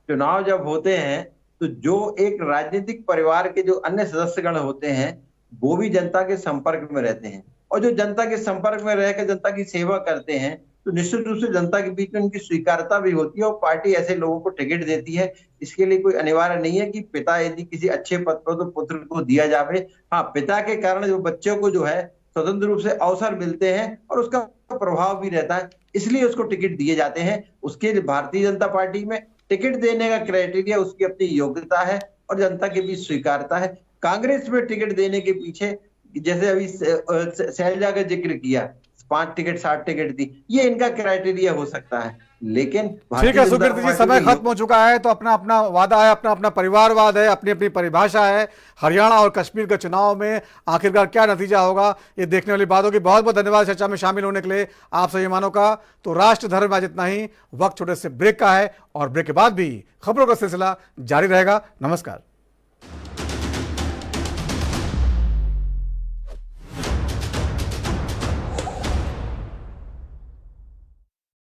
चुनाव जब होते हैं तो जो एक राजनीतिक परिवार के जो अन्य सदस्यगण होते हैं वो भी जनता के संपर्क में रहते हैं, और जो जनता के संपर्क में रहकर जनता की सेवा करते हैं तो निश्चित रूप से जनता के बीच में उनकी स्वीकार्यता भी होती है, और पार्टी ऐसे लोगों को टिकट देती है। इसके लिए कोई अनिवार्य नहीं है कि पिता यदि किसी अच्छे पद पर तो पुत्र को दिया जावे। हाँ, पिता के कारण जो बच्चों को जो है स्वतंत्र रूप से अवसर मिलते हैं और उसका प्रभाव भी रहता है, इसलिए उसको टिकट दिए जाते हैं। उसके लिए भारतीय जनता पार्टी में टिकट देने का क्राइटेरिया उसकी अपनी योग्यता है और जनता के बीच स्वीकार्यता है। कांग्रेस में टिकट देने के पीछे, जैसे अभी शैलजा का जिक्र किया, 5 टिकट 60 टिकट दी, ये इनका क्राइटेरिया हो सकता है। लेकिन ठीक है सुकृति जी, समय खत्म हो चुका है। तो अपना अपना वादा है, अपना अपना परिवारवाद है, अपनी अपनी परिभाषा है। हरियाणा और कश्मीर के चुनाव में आखिरकार क्या नतीजा होगा, ये देखने वाली बात होगी। बहुत बहुत धन्यवाद चर्चा में शामिल होने के लिए आप सभी मानों का। तो राष्ट्र धर्म आज इतना ही। वक्त छोटे से ब्रेक का है और ब्रेक के बाद भी खबरों का सिलसिला जारी रहेगा। नमस्कार।